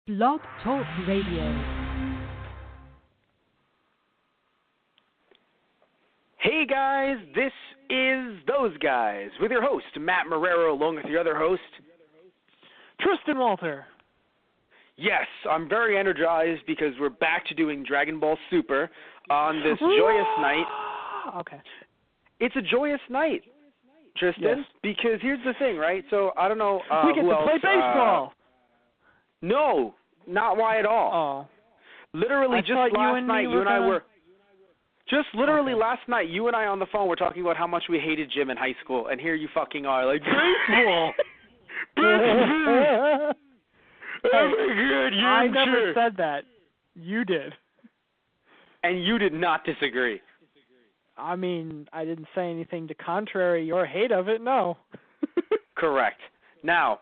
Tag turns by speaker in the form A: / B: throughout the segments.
A: Blog Talk Radio.
B: Hey guys, this is Those Guys with your host, Matt Marrero, along with your other host,
C: Tristan Walter.
B: Yes, I'm very energized because we're back to doing Dragon Ball Super on this joyous night.
C: Okay.
B: It's a joyous night, Tristan,
C: Yes.
B: because here's the thing, right? So I don't know
C: We get
B: who
C: to
B: else,
C: play baseball.
B: No, not why at all.
C: Oh.
B: Literally,
C: I
B: just
C: thought
B: last night, you and I were. Just literally
C: Okay.
B: last night, you and I on the phone were talking about how much we hated gym in high school, and here you fucking are, like, baseball! Baseball! Oh my God,
C: I never said that. You did.
B: And you did not disagree.
C: I mean, I didn't say anything to contrary your hate of it, no.
B: Correct. Now,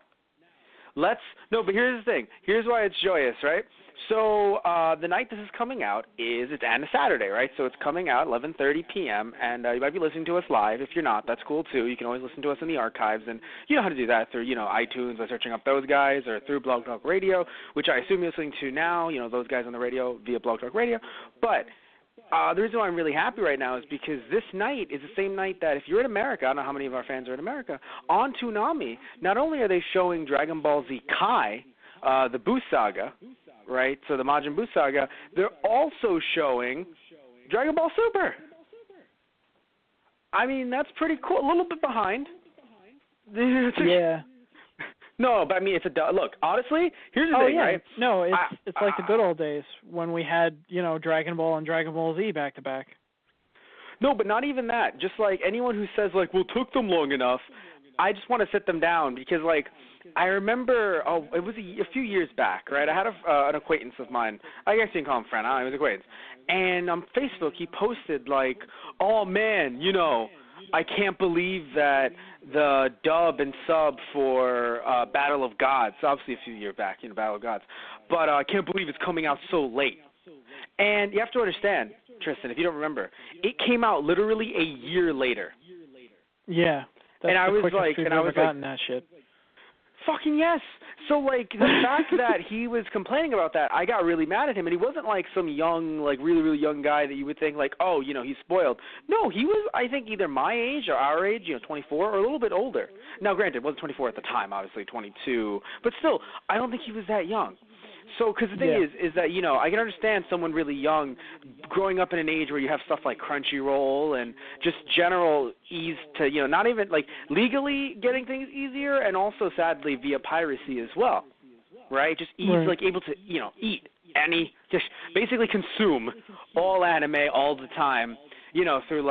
B: but here's the thing. Here's why it's joyous, right? So the night this is coming out it's on a Saturday, right? So it's coming out 11:30 p.m., and you might be listening to us live. If you're not, that's cool too. You can always listen to us in the archives, and you know how to do that through, iTunes by searching up Those Guys, or through Blog Talk Radio, which I assume you're listening to now, Those Guys on the radio via Blog Talk Radio. But the reason why I'm really happy right now is because this night is the same night that if you're in America, I don't know how many of our fans are in America, on Toonami, not only are they showing Dragon Ball Z Kai, the Buu Saga, right, so the Majin Buu Saga, they're also showing Dragon Ball Super. I mean, that's pretty cool. A little bit behind.
C: Yeah.
B: No, but I mean, look, honestly, here's the thing,
C: yeah.
B: right?
C: No, it's like the good old days when we had, Dragon Ball and Dragon Ball Z back to back.
B: No, but not even that. Just like anyone who says, like, well, it took them long enough, I just want to sit them down because, like, I remember, it was a few years back, right? I had an acquaintance of mine. I guess you can call him a friend. I don't know, he was an acquaintance. And on Facebook, he posted, like, oh, man, I can't believe that the dub and sub for Battle of Gods, obviously a few years back, Battle of Gods, but I can't believe it's coming out so late. And you have to understand, Tristan, if you don't remember, it came out literally a year later.
C: Yeah. That's
B: and I was
C: like, gotten that shit.
B: Fucking yes. So, like, the fact that he was complaining about that, I got really mad at him. And he wasn't, like, some young, like, really, really young guy that you would think, like, oh, he's spoiled. No, he was, I think, either my age or our age, 24, or a little bit older. Now, granted, it wasn't 24 at the time, obviously, 22. But still, I don't think he was that young. So, because the thing is that, I can understand someone really young growing up in an age where you have stuff like Crunchyroll and just general ease to, not even, like, legally getting things easier and also, sadly, via piracy as well, right? Just ease,
C: right.
B: like, able to, eat just basically consume all anime all the time, through,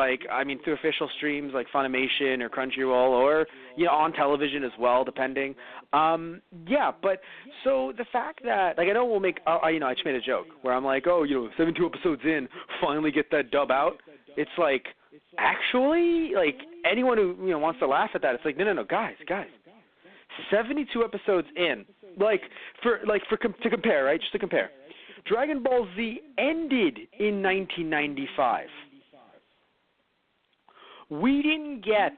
B: through official streams like Funimation or Crunchyroll or, on television as well, depending. But so the fact that, like, I know we'll make, I just made a joke where I'm like, 72 episodes in, finally get that dub out. It's like, actually, like, anyone who, wants to laugh at that, it's like, no, guys, 72 episodes in, to compare, right, just to compare. Dragon Ball Z ended in 1995. We didn't get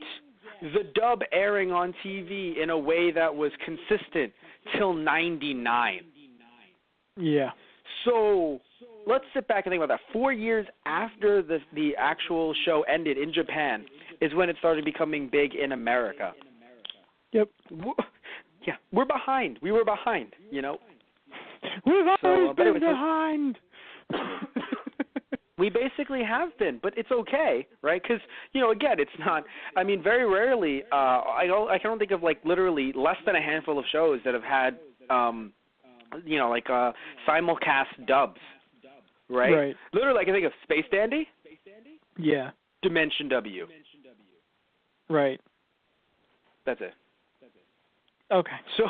B: the dub airing on TV in a way that was consistent till 99.
C: Yeah.
B: So let's sit back and think about that. 4 years after the actual show ended in Japan is when it started becoming big in America.
C: Yep.
B: We're behind. We were behind,
C: We've always been
B: anyways,
C: behind.
B: We basically have been, but it's okay, right? Because, again, it's not, I mean, very rarely, I can think of, like, literally less than a handful of shows that have had, simulcast dubs, right?
C: Right.
B: Literally, I can think of Space Dandy.
C: Yeah.
B: Dimension W.
C: Right.
B: That's it.
C: Okay.
B: So,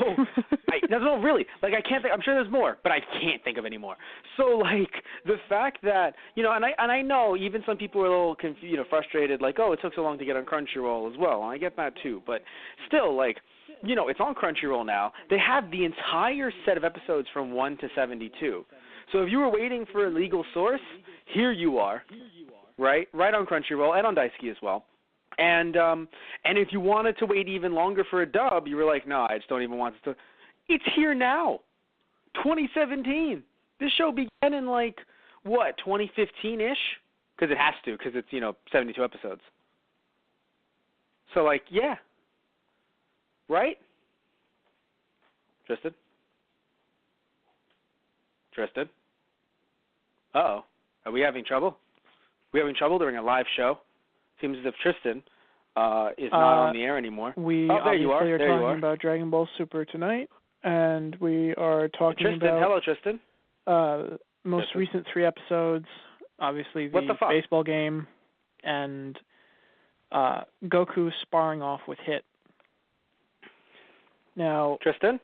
B: no, really, like, I can't think, I'm sure there's more, but I can't think of any more. So, like, the fact that, and I know even some people are a little confused, frustrated, like, it took so long to get on Crunchyroll as well, and I get that too, but still, like, it's on Crunchyroll now. They have the entire set of episodes from 1 to 72. So if you were waiting for a legal source, here you are, right on Crunchyroll and on Daisuke as well. And if you wanted to wait even longer for a dub, you were like, no, I just don't even want to. It's here now. 2017. This show began in, like, what, 2015-ish? Because it has to, because it's, 72 episodes. So, like, yeah. Right? Tristan? Uh-oh. Are we having trouble? We having trouble during a live show? Seems as if Tristan is not on the air anymore.
C: We
B: there you are.
C: obviously are talking about Dragon Ball Super tonight, and we are talking about...
B: Hello, Tristan.
C: Most recent 3 episodes, obviously the baseball game, and Goku sparring off with Hit. Now,
B: Tristan?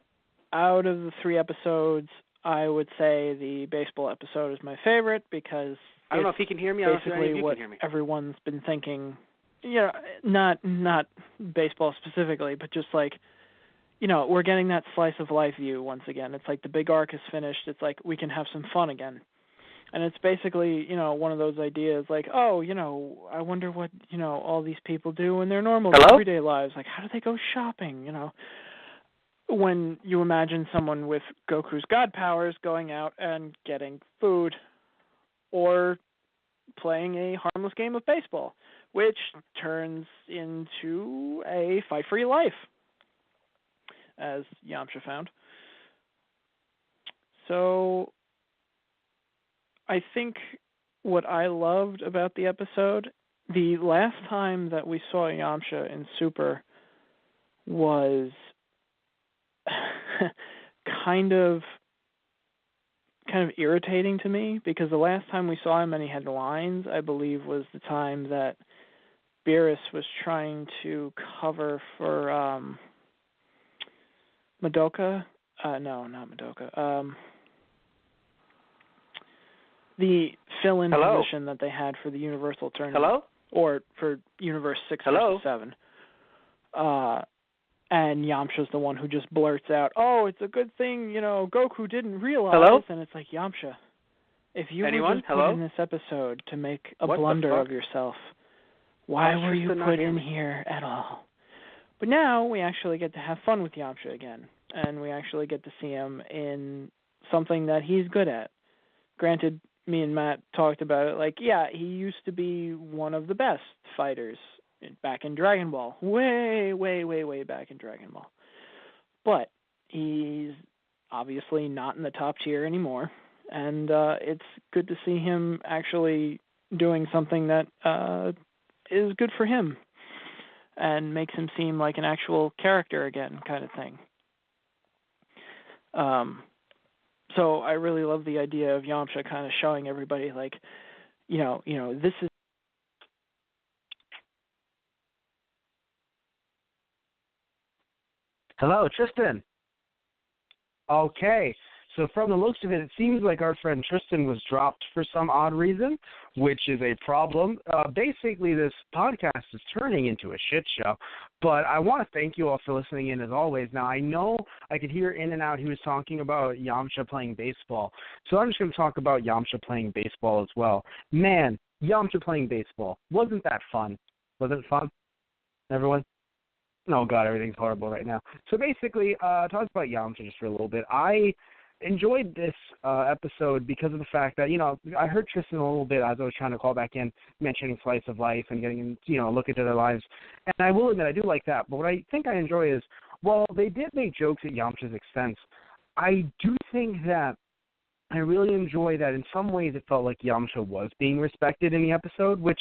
C: Out of the 3 episodes, I would say the baseball episode is my favorite because
B: I don't know if he can hear me.
C: Basically, what everyone's been thinking, not baseball specifically, but just like, we're getting that slice of life view once again. It's like the big arc is finished. It's like we can have some fun again. And it's basically, one of those ideas like, I wonder what, all these people do in their normal everyday lives. Like, how do they go shopping, When you imagine someone with Goku's god powers going out and getting food or playing a harmless game of baseball, which turns into a fight for your life, as Yamcha found. So I think what I loved about the episode, the last time that we saw Yamcha in Super was kind of irritating to me, because the last time we saw him and he had lines, I believe, was the time that Beerus was trying to cover for Madoka. No, not Madoka. The fill-in position that they had for the Universal Tournament.
B: Hello?
C: Or for Universe 6 versus 7. And Yamcha's the one who just blurts out, "Oh, it's a good thing, Goku didn't realize."
B: Hello?
C: And it's like, Yamcha, if you were just
B: Hello?
C: put in this episode to make a blunder of yourself, why were you put in here at all? But now we actually get to have fun with Yamcha again, and we actually get to see him in something that he's good at. Granted, me and Matt talked about it, like, yeah, he used to be one of the best fighters back in Dragon Ball. Way, way, way, way back in Dragon Ball. But he's obviously not in the top tier anymore, and it's good to see him actually doing something that is good for him and makes him seem like an actual character again, kind of thing. So I really love the idea of Yamcha kind of showing everybody, like, this is...
D: Hello, Tristan. Okay, so from the looks of it, it seems like our friend Tristan was dropped for some odd reason, which is a problem. Basically, this podcast is turning into a shit show, but I want to thank you all for listening in as always. Now, I know I could hear in and out he was talking about Yamcha playing baseball, so I'm just going to talk about Yamcha playing baseball as well. Man, Yamcha playing baseball, wasn't that fun? Wasn't it fun, everyone? Oh, God, everything's horrible right now. So basically, talk about Yamcha just for a little bit. I enjoyed this episode because of the fact that, I heard Tristan a little bit as I was trying to call back in, mentioning slice of life and getting, a look into their lives. And I will admit, I do like that. But what I think I enjoy is, while they did make jokes at Yamcha's expense, I do think that I really enjoy that in some ways it felt like Yamcha was being respected in the episode, which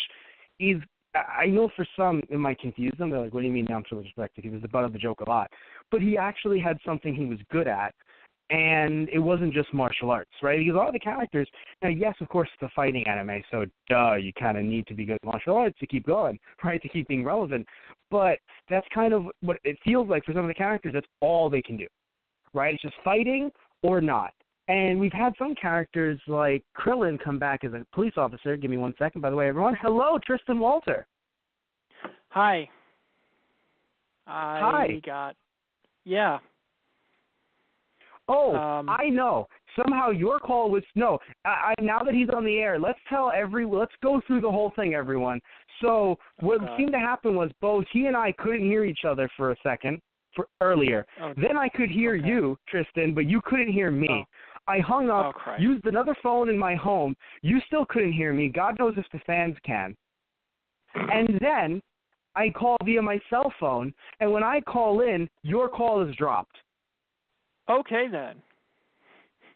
D: is... I know for some it might confuse them. They're like, what do you mean Yamcha was respected? He was the butt of the joke a lot. But he actually had something he was good at, and it wasn't just martial arts, right? Because all the characters, now, yes, of course, it's a fighting anime, so you kind of need to be good at martial arts to keep going, right, to keep being relevant. But that's kind of what it feels like for some of the characters. That's all they can do, right? It's just fighting or not. And we've had some characters like Krillin come back as a police officer. Give me 1 second, by the way, everyone. Hello, Tristan Walter.
C: Hi.
D: Hi.
C: Yeah.
D: Oh, I know. Somehow your call was now that he's on the air, let's go through the whole thing, everyone. So what seemed to happen was both he and I couldn't hear each other for a second earlier.
C: Oh,
D: then I could hear you, Tristan, but you couldn't hear me.
C: Oh.
D: I hung up,
C: Christ.
D: used another phone in my home. You still couldn't hear me. God knows if the fans can. And then I call via my cell phone, and when I call in, your call is dropped.
C: Okay, then.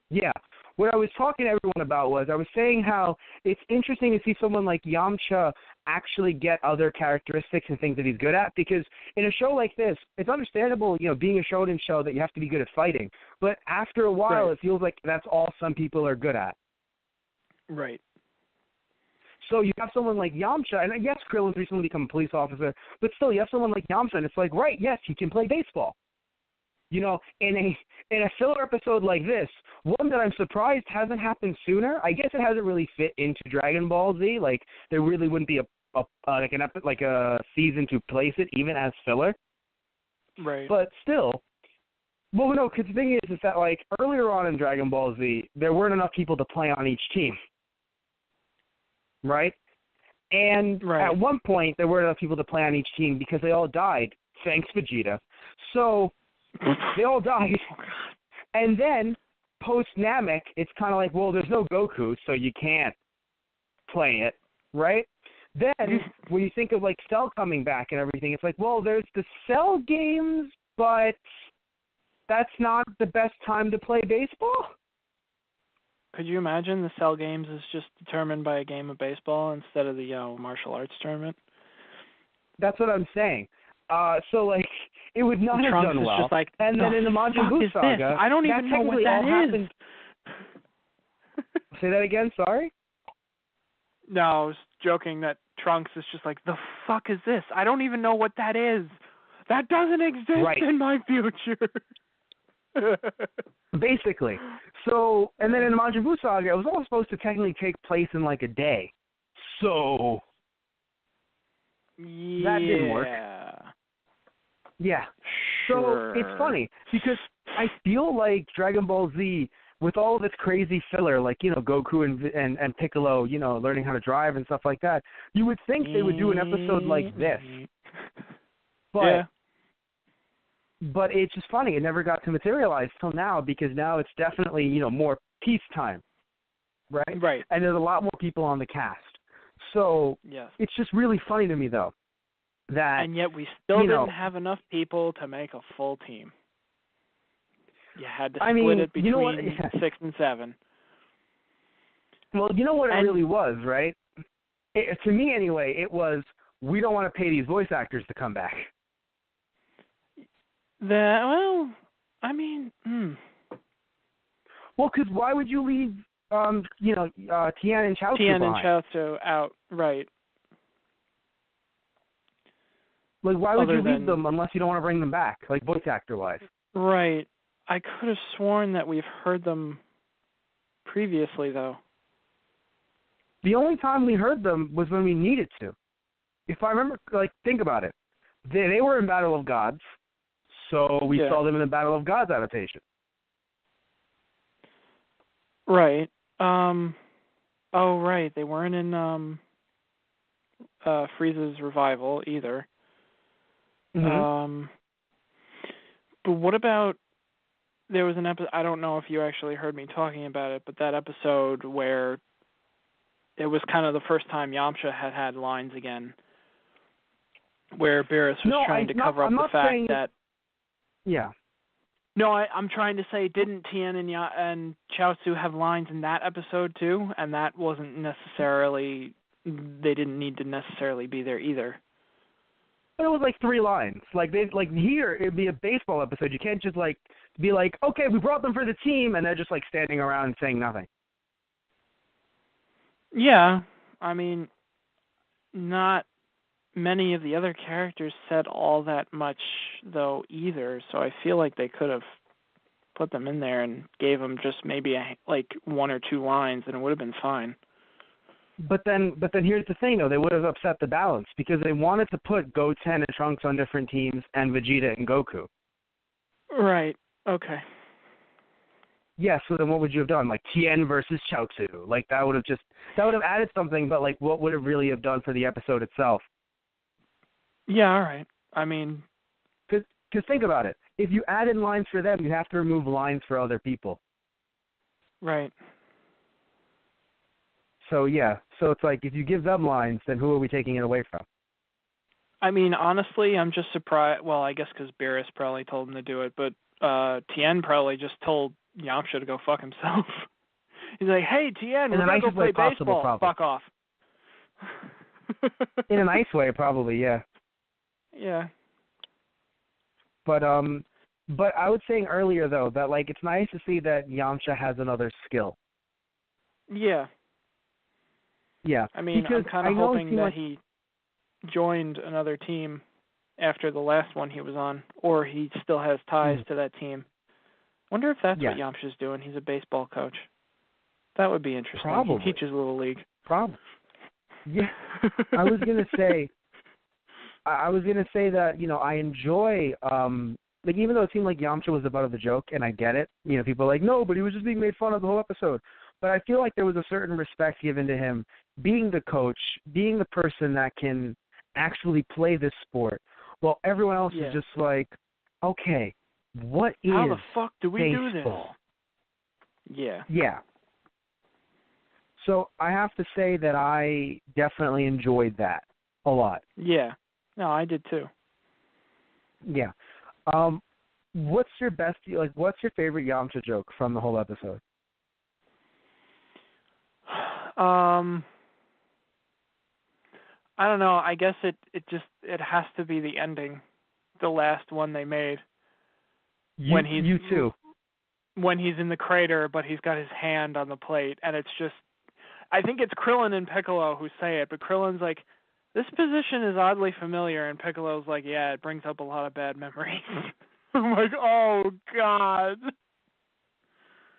D: Yeah. What I was talking to everyone about was I was saying how it's interesting to see someone like Yamcha actually get other characteristics and things that he's good at, because in a show like this, it's understandable, being a shonen show that you have to be good at fighting. But after a while, It feels like that's all some people are good at.
C: Right.
D: So you have someone like Yamcha, and yes, Krillin's recently become a police officer, but still you have someone like Yamcha, and it's like, right, yes, he can play baseball. In a filler episode like this, one that I'm surprised hasn't happened sooner. I guess it hasn't really fit into Dragon Ball Z. Like there really wouldn't be a season to place it, even as filler.
C: Right.
D: But still, well, no, because the thing is that like earlier on in Dragon Ball Z, there weren't enough people to play on each team, right? And at one point, there weren't enough people to play on each team because they all died. Thanks, Vegeta. So they all died. And then, post-Namek, it's kind of like, well, there's no Goku, so you can't play it, right? Then, when you think of, like, Cell coming back and everything, it's like, well, there's the Cell games, but that's not the best time to play baseball?
C: Could you imagine the Cell games is just determined by a game of baseball instead of the martial arts tournament?
D: That's what I'm saying. So, like, it would not have
C: Trunks
D: done
C: is
D: well.
C: Just like,
D: and then in the Majin Buu saga,
C: I don't even know what that is.
D: Say that again, sorry?
C: No, I was joking that Trunks is just like, the fuck is this? I don't even know what that is. That doesn't exist in my future.
D: Basically. So, and then in the Majin Buu saga, it was all supposed to technically take place in like a day. So, that didn't work. Yeah. So, it's funny, because I feel like Dragon Ball Z, with all of its crazy filler, like, Goku and Piccolo, learning how to drive and stuff like that, you would think they would do an episode like this. But it's just funny. It never got to materialize till now, because now it's definitely, more peacetime, right?
C: Right.
D: And there's a lot more people on the cast. So it's just really funny to me, though, that...
C: And yet we still didn't have enough people to make a full team. You had to split it between 6 and 7.
D: Well, you know what it really was, right? To me, anyway, it was, we don't want to pay these voice actors to come back.
C: Well,
D: because why would you leave, Tien and Chaozu
C: Tien
D: behind?
C: and Chaozu out, right.
D: Like, why would you leave them unless you don't want to bring them back, like voice actor-wise?
C: Right. I could have sworn that we've heard them previously, though.
D: The only time we heard them was when we needed to. If I remember, like, think about it. They were in Battle of Gods, so we saw them in the Battle of Gods adaptation.
C: Right. Right. They weren't in Frieza's Revival either.
D: Mm-hmm.
C: But what about, there was an episode, I don't know if you actually heard me talking about it, but that episode where it was kind of the first time Yamcha had lines again, where Beerus was trying to cover up the fact that...
D: Yeah.
C: No, I'm trying to say, didn't Tien and Chaozu have lines in that episode too? And that wasn't necessarily, they didn't need to necessarily be there either.
D: But it was like 3 lines. Here, it'd be a baseball episode. You can't just be like, okay, we brought them for the team, and they're just standing around and saying nothing.
C: Yeah, not many of the other characters said all that much, though, either, so I feel like they could have put them in there and gave them just maybe 1 or 2 lines, and it would have been fine.
D: But then here's the thing, though. They would have upset the balance, because they wanted to put Goten and Trunks on different teams and Vegeta and Goku.
C: Right, okay.
D: Yeah, so then what would you have done? Like Tien versus Chaozu. That would have added something, but what would it really have done for the episode itself?
C: Yeah, all right.
D: Because think about it. If you add in lines for them, you have to remove lines for other people.
C: Right.
D: So yeah, so it's like if you give them lines, then who are we taking it away from?
C: I mean, honestly, I'm just surprised. Well, I guess because Beerus probably told him to do it, but Tien probably just told Yamcha to go fuck himself. He's like, "Hey, Tien, we're gonna go play baseball.
D: Probably.
C: Fuck off."
D: In a nice way, probably, yeah.
C: Yeah.
D: But I was saying earlier though that like it's nice to see that Yamcha has another skill.
C: Yeah.
D: Yeah.
C: I mean,
D: because
C: I'm kind of hoping that he joined another team after the last one he was on, or he still has ties to that team. Wonder if that's what Yamcha's doing. He's a baseball coach. That would be interesting.
D: Probably.
C: He teaches Little League.
D: Probably. Yeah. I was gonna say that, you know, I enjoy like even though it seemed like Yamcha was the butt of the joke, and I get it, you know, people are like, no, but he was just being made fun of the whole episode. But I feel like there was a certain respect given to him being the coach, being the person that can actually play this sport, while everyone else is just like, okay, what is
C: how the fuck do we
D: baseball?
C: do this? Yeah.
D: Yeah. So I have to say that I definitely enjoyed that a lot.
C: Yeah. No, I did too.
D: Yeah. What's your favorite Yamcha joke from the whole episode?
C: I don't know. I guess it has to be the ending, the last one they made.
D: You too.
C: When he's in the crater, but he's got his hand on the plate, and it's just, I think it's Krillin and Piccolo who say it, but Krillin's like, this position is oddly familiar, and Piccolo's like, yeah, it brings up a lot of bad memories. I'm like, oh, God.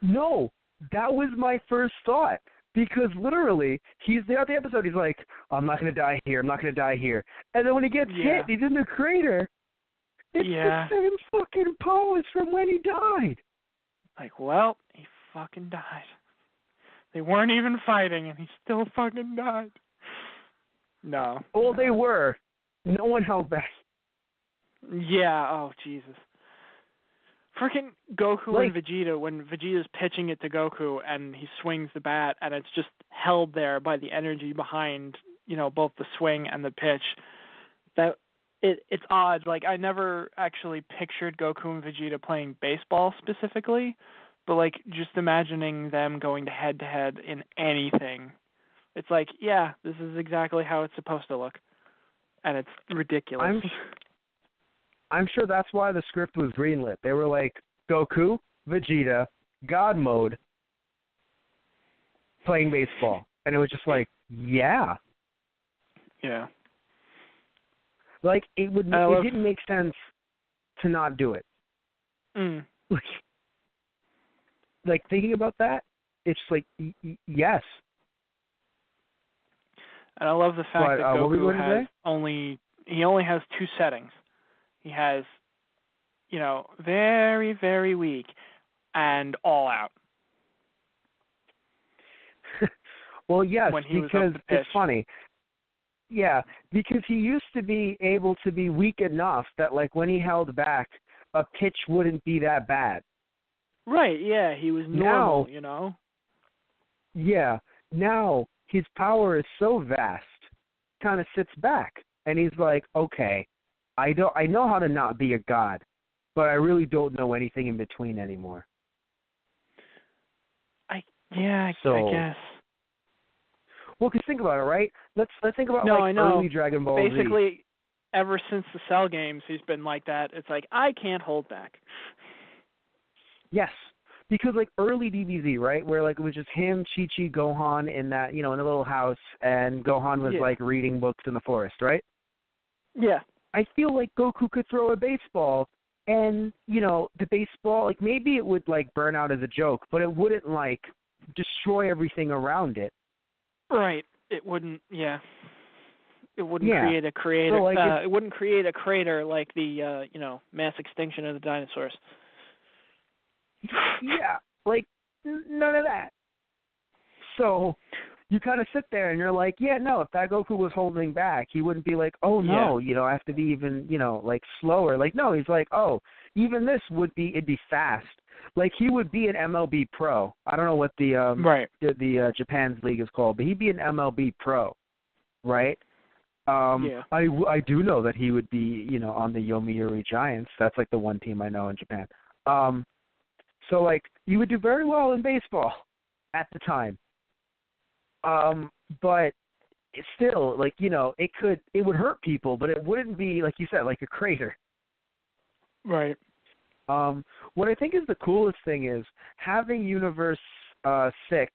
D: No, that was my first thought. Because literally, he's there at the episode, he's like, I'm not going to die here, I'm not going to die here. And then when he gets hit, he's in the crater. It's the same fucking pose from when he died.
C: Like, well, he fucking died. They weren't even fighting, and he still fucking died. No.
D: Well, they were. No one held back.
C: Yeah, oh, Jesus. Freaking Goku and Vegeta, when Vegeta's pitching it to Goku and he swings the bat and it's just held there by the energy behind, you know, both the swing and the pitch. That it's odd. Like, I never actually pictured Goku and Vegeta playing baseball specifically, but like just imagining them going to head in anything. It's like, yeah, this is exactly how it's supposed to look. And it's ridiculous.
D: I'm sure that's why the script was greenlit. They were like, Goku, Vegeta, God Mode, playing baseball. And it was just like, yeah.
C: Yeah.
D: Like, it didn't make sense to not do it. Like, thinking about that, it's like, yes.
C: And I love the fact that Goku only has two settings. He has, you know, very, very weak and all out.
D: Well, yes, because it's funny. Yeah, because he used to be able to be weak enough that, like, when he held back, a pitch wouldn't be that bad.
C: Right, yeah, he was normal, you know?
D: Yeah, now his power is so vast, kind of sits back, and he's like, okay, I know how to not be a god, but I really don't know anything in between anymore. I
C: guess.
D: Well, because think about it, right? Let's think about early Dragon Ball Z.
C: Basically, ever since the Cell games, he's been like that. It's like, I can't hold back.
D: Yes, because like early DBZ, right, where like it was just him, Chi-Chi, Gohan in that, you know, in a little house, and Gohan was like reading books in the forest, right?
C: Yeah.
D: I feel like Goku could throw a baseball, and, you know, the baseball, like, maybe it would, like, burn out as a joke, but it wouldn't, like, destroy everything around it.
C: Right. It wouldn't, It wouldn't create a creator. So, like, it wouldn't create a crater like the, you know, mass extinction of the dinosaurs.
D: Yeah. Like, none of that. So you kind of sit there and you're like, yeah, no, if that Goku was holding back, he wouldn't be like, oh, no, you know, I have to be even, you know, like slower. Like, no, he's like, oh, even this it'd be fast. like he would be an MLB pro. I don't know what the Japan's league is called, but he'd be an MLB pro, right?
C: Yeah.
D: I do know that he would be, on the Yomiuri Giants. That's like the one team I know in Japan. So like you would do very well in baseball at the time. But it's still like, it would hurt people, but it wouldn't be, like you said, like a crater.
C: Right.
D: What I think is the coolest thing is having Universe 6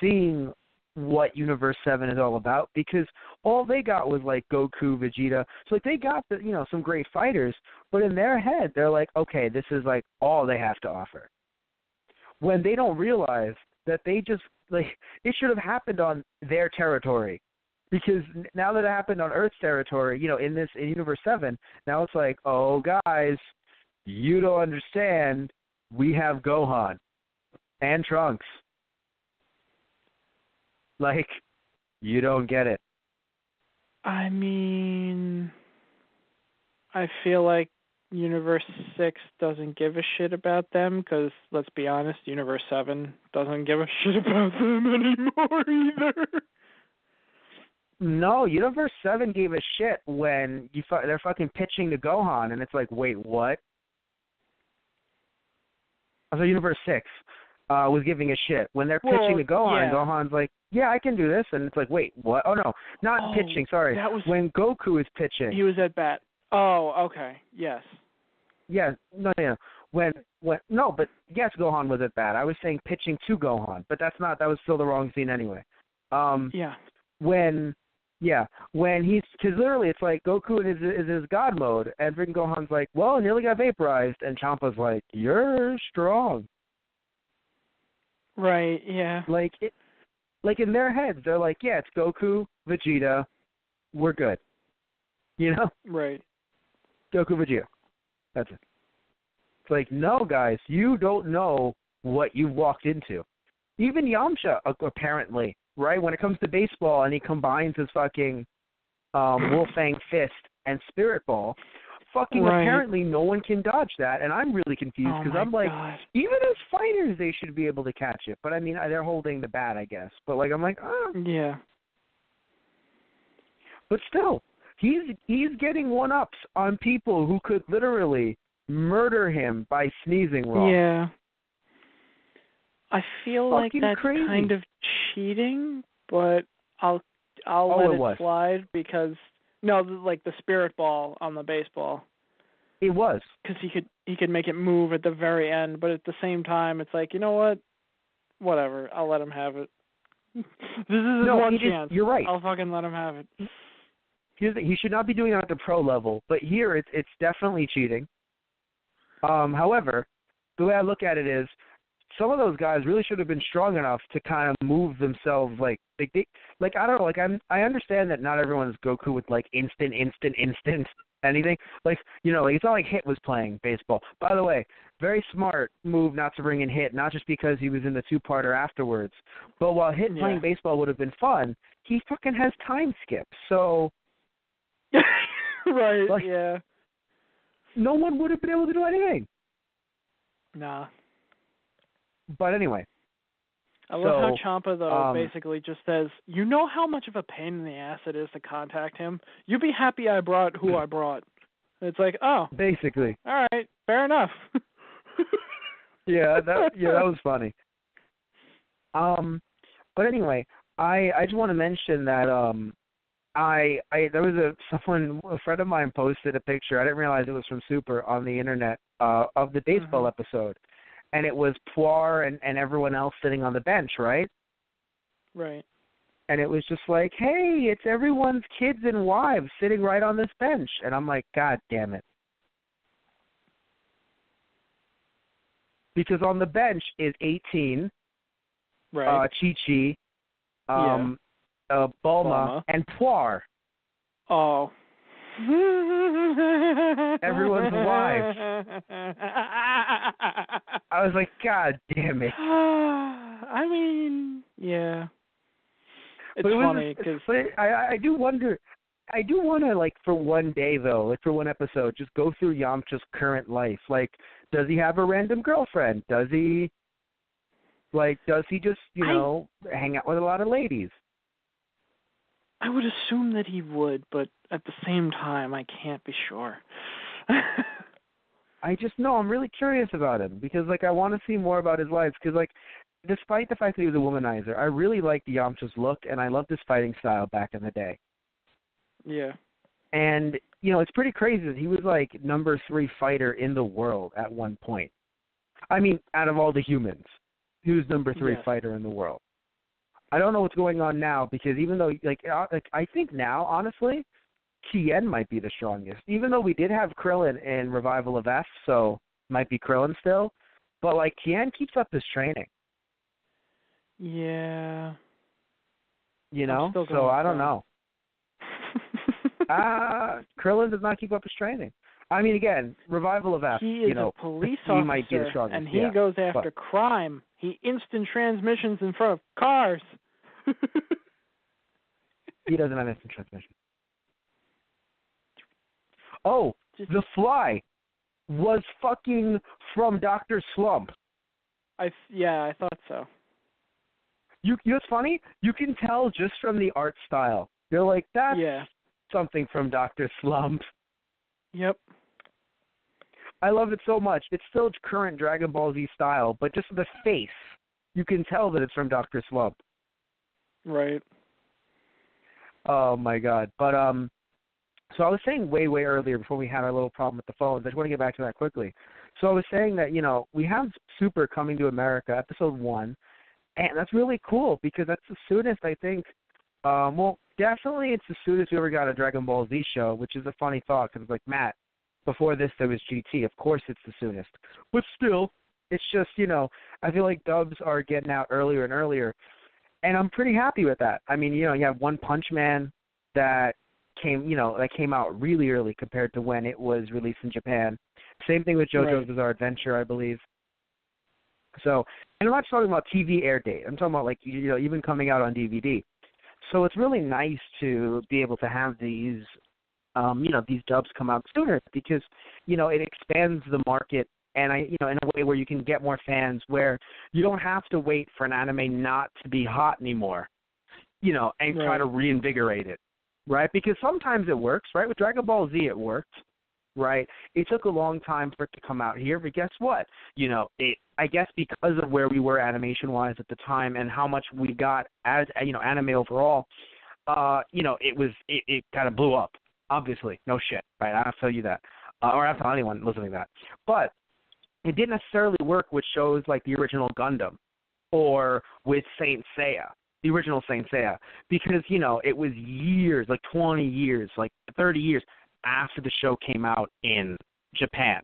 D: seeing what Universe 7 is all about, because all they got was like Goku, Vegeta. So like they got some great fighters, but in their head they're like, okay, this is like all they have to offer. When they don't realize that they just like it should have happened on their territory. Because now that it happened on Earth's territory, in Universe 7, now it's like, oh guys, you don't understand. We have Gohan and Trunks. Like, you don't get it.
C: I mean, I feel like Universe 6 doesn't give a shit about them because, let's be honest, Universe 7 doesn't give a shit about them anymore either.
D: No, Universe 7 gave a shit when they're fucking pitching to Gohan, and it's like, wait, what? So Universe 6 was giving a shit. When they're pitching to Gohan, Gohan's like, yeah, I can do this. And it's like, wait, what? Oh, no, not pitching, sorry.
C: That was
D: when Goku is pitching.
C: He was at bat. Oh, okay, yes.
D: Yeah, no. No, but yes, Gohan was at bat. I was saying pitching to Gohan, but that was still the wrong scene anyway.
C: Yeah.
D: When he's, because literally it's like Goku is his God mode, and freaking Gohan's like, well, nearly got vaporized, and Champa's like, you're strong.
C: Right, yeah.
D: Like in their heads, they're like, yeah, it's Goku, Vegeta, we're good.
C: Right.
D: Goku, Vegeta. That's it. It's like, no, guys, you don't know what you've walked into. Even Yamcha, apparently, right? When it comes to baseball and he combines his fucking Wolfang Fist and Spirit Ball, apparently no one can dodge that, and I'm really confused because I'm like, even as fighters they should be able to catch it, but I mean they're holding the bat, I guess. But like I'm like,
C: yeah.
D: But still, he's getting one-ups on people who could literally murder him by sneezing raw.
C: Yeah. I feel like that's
D: crazy.
C: kind of cheating, but I'll let it slide because like the Spirit Ball on the baseball.
D: It was
C: because he could make it move at the very end, but at the same time, it's like, you know what? Whatever, I'll let him have it. This is one chance.
D: You're right.
C: I'll fucking let him have it.
D: He should not be doing it at the pro level, but here it's definitely cheating. However, the way I look at it is, some of those guys really should have been strong enough to kind of move themselves like I don't know, like I understand that not everyone is Goku with like instant anything. Like, like it's not like Hit was playing baseball. By the way, very smart move not to bring in Hit, not just because he was in the two-parter afterwards, but while Hit playing baseball would have been fun, he fucking has time skip. So
C: right,
D: like,
C: yeah.
D: No one would have been able to do anything.
C: Nah.
D: But anyway.
C: I love how Ciampa, though, basically just says, you know how much of a pain in the ass it is to contact him? You'd be happy I brought who I brought. It's like, oh.
D: Basically.
C: All right, fair enough.
D: that was funny. But anyway, I just want to mention that there was a friend of mine posted a picture. I didn't realize it was from Super on the internet of the baseball episode. And it was Poir and everyone else sitting on the bench, right?
C: Right.
D: And it was just like, hey, it's everyone's kids and wives sitting right on this bench. And I'm like, God damn it. Because on the bench is 18,
C: right.
D: Chi-Chi, Bulma, and Poir.
C: Oh.
D: Everyone's wife. I was like, God damn it.
C: I mean, yeah. It's funny because
D: I do wonder, I do want to, like, for one day, though, like for one episode, just go through Yamcha's current life. Like, does he have a random girlfriend? Does he just, hang out with a lot of ladies?
C: I would assume that he would, but at the same time, I can't be sure.
D: I'm really curious about him because, like, I want to see more about his life because, like, despite the fact that he was a womanizer, I really liked Yamcha's look, and I loved his fighting style back in the day.
C: Yeah.
D: And, it's pretty crazy that he was, like, number 3 fighter in the world at one point. I mean, out of all the humans, he was number 3 fighter in the world. I don't know what's going on now because even though, I think now, honestly, Tien might be the strongest. Even though we did have Krillin in Revival of F, so might be Krillin still. But, like, Tien keeps up his training.
C: Yeah.
D: So I don't know. Krillin does not keep up his training. I mean, again, Revival of F,
C: he is a police officer,
D: he might be the strongest.
C: And he goes after crime. He instant transmissions in front of cars.
D: He doesn't have instant transmission. Oh, the Fly was fucking from Dr. Slump.
C: I thought so.
D: You know what's funny? You can tell just from the art style. They're like, that's something from Dr. Slump.
C: Yep.
D: I love it so much. It's still current Dragon Ball Z style, but just the face, you can tell that it's from Dr. Slump.
C: Right.
D: Oh, my God. But, so I was saying way earlier before we had our little problem with the phones. I just want to get back to that quickly. So I was saying that, we have Super coming to America, episode 1, and that's really cool because that's the soonest, I think. Definitely it's the soonest we ever got a Dragon Ball Z show, which is a funny thought because it's like, Matt, before this there was GT. Of course it's the soonest. But still, it's just, I feel like dubs are getting out earlier and earlier, and I'm pretty happy with that. I mean, you have One Punch Man that came out really early compared to when it was released in Japan. Same thing with JoJo's Bizarre Adventure, I believe. So, and I'm not talking about TV air date. I'm talking about, like, even coming out on DVD. So it's really nice to be able to have these, these dubs come out sooner because, it expands the market and in a way where you can get more fans where you don't have to wait for an anime not to be hot anymore, and try to reinvigorate it, right? Because sometimes it works, right? With Dragon Ball Z, it worked, right? It took a long time for it to come out here, but guess what? I guess because of where we were animation-wise at the time and how much we got as, anime overall, it kind of blew up, obviously. No shit, right? I don't tell you that. Or I don't tell anyone listening to that. But it didn't necessarily work with shows like the original Gundam or with Saint Seiya, the original Saint Seiya, because, it was years, like 20 years, like 30 years after the show came out in Japan.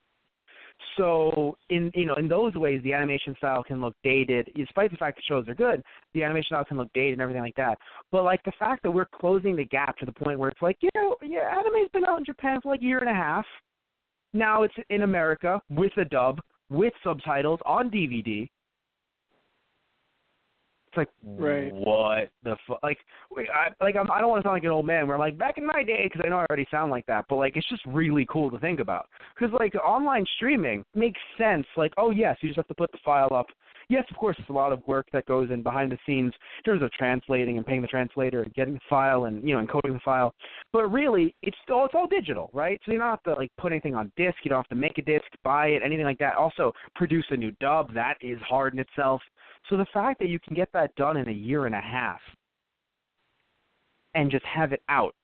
D: So in those ways, the animation style can look dated. Despite the fact the shows are good, the animation style can look dated and everything like that. But, like, the fact that we're closing the gap to the point where it's like, anime's been out in Japan for like a year and a half. Now it's in America with a dub, with subtitles on DVD. It's like, what the fuck? Like, I don't want to sound like an old man. We're like, back in my day, because I know I already sound like that, but, like, it's just really cool to think about. Because, like, online streaming makes sense. Like, oh, yes, you just have to put the file up. Yes, of course, it's a lot of work that goes in behind the scenes in terms of translating and paying the translator and getting the file and, encoding the file. But really, it's all digital, right? So you don't have to, like, put anything on disc. You don't have to make a disc, buy it, anything like that. Also, produce a new dub. That is hard in itself. So the fact that you can get that done in a year and a half and just have it out,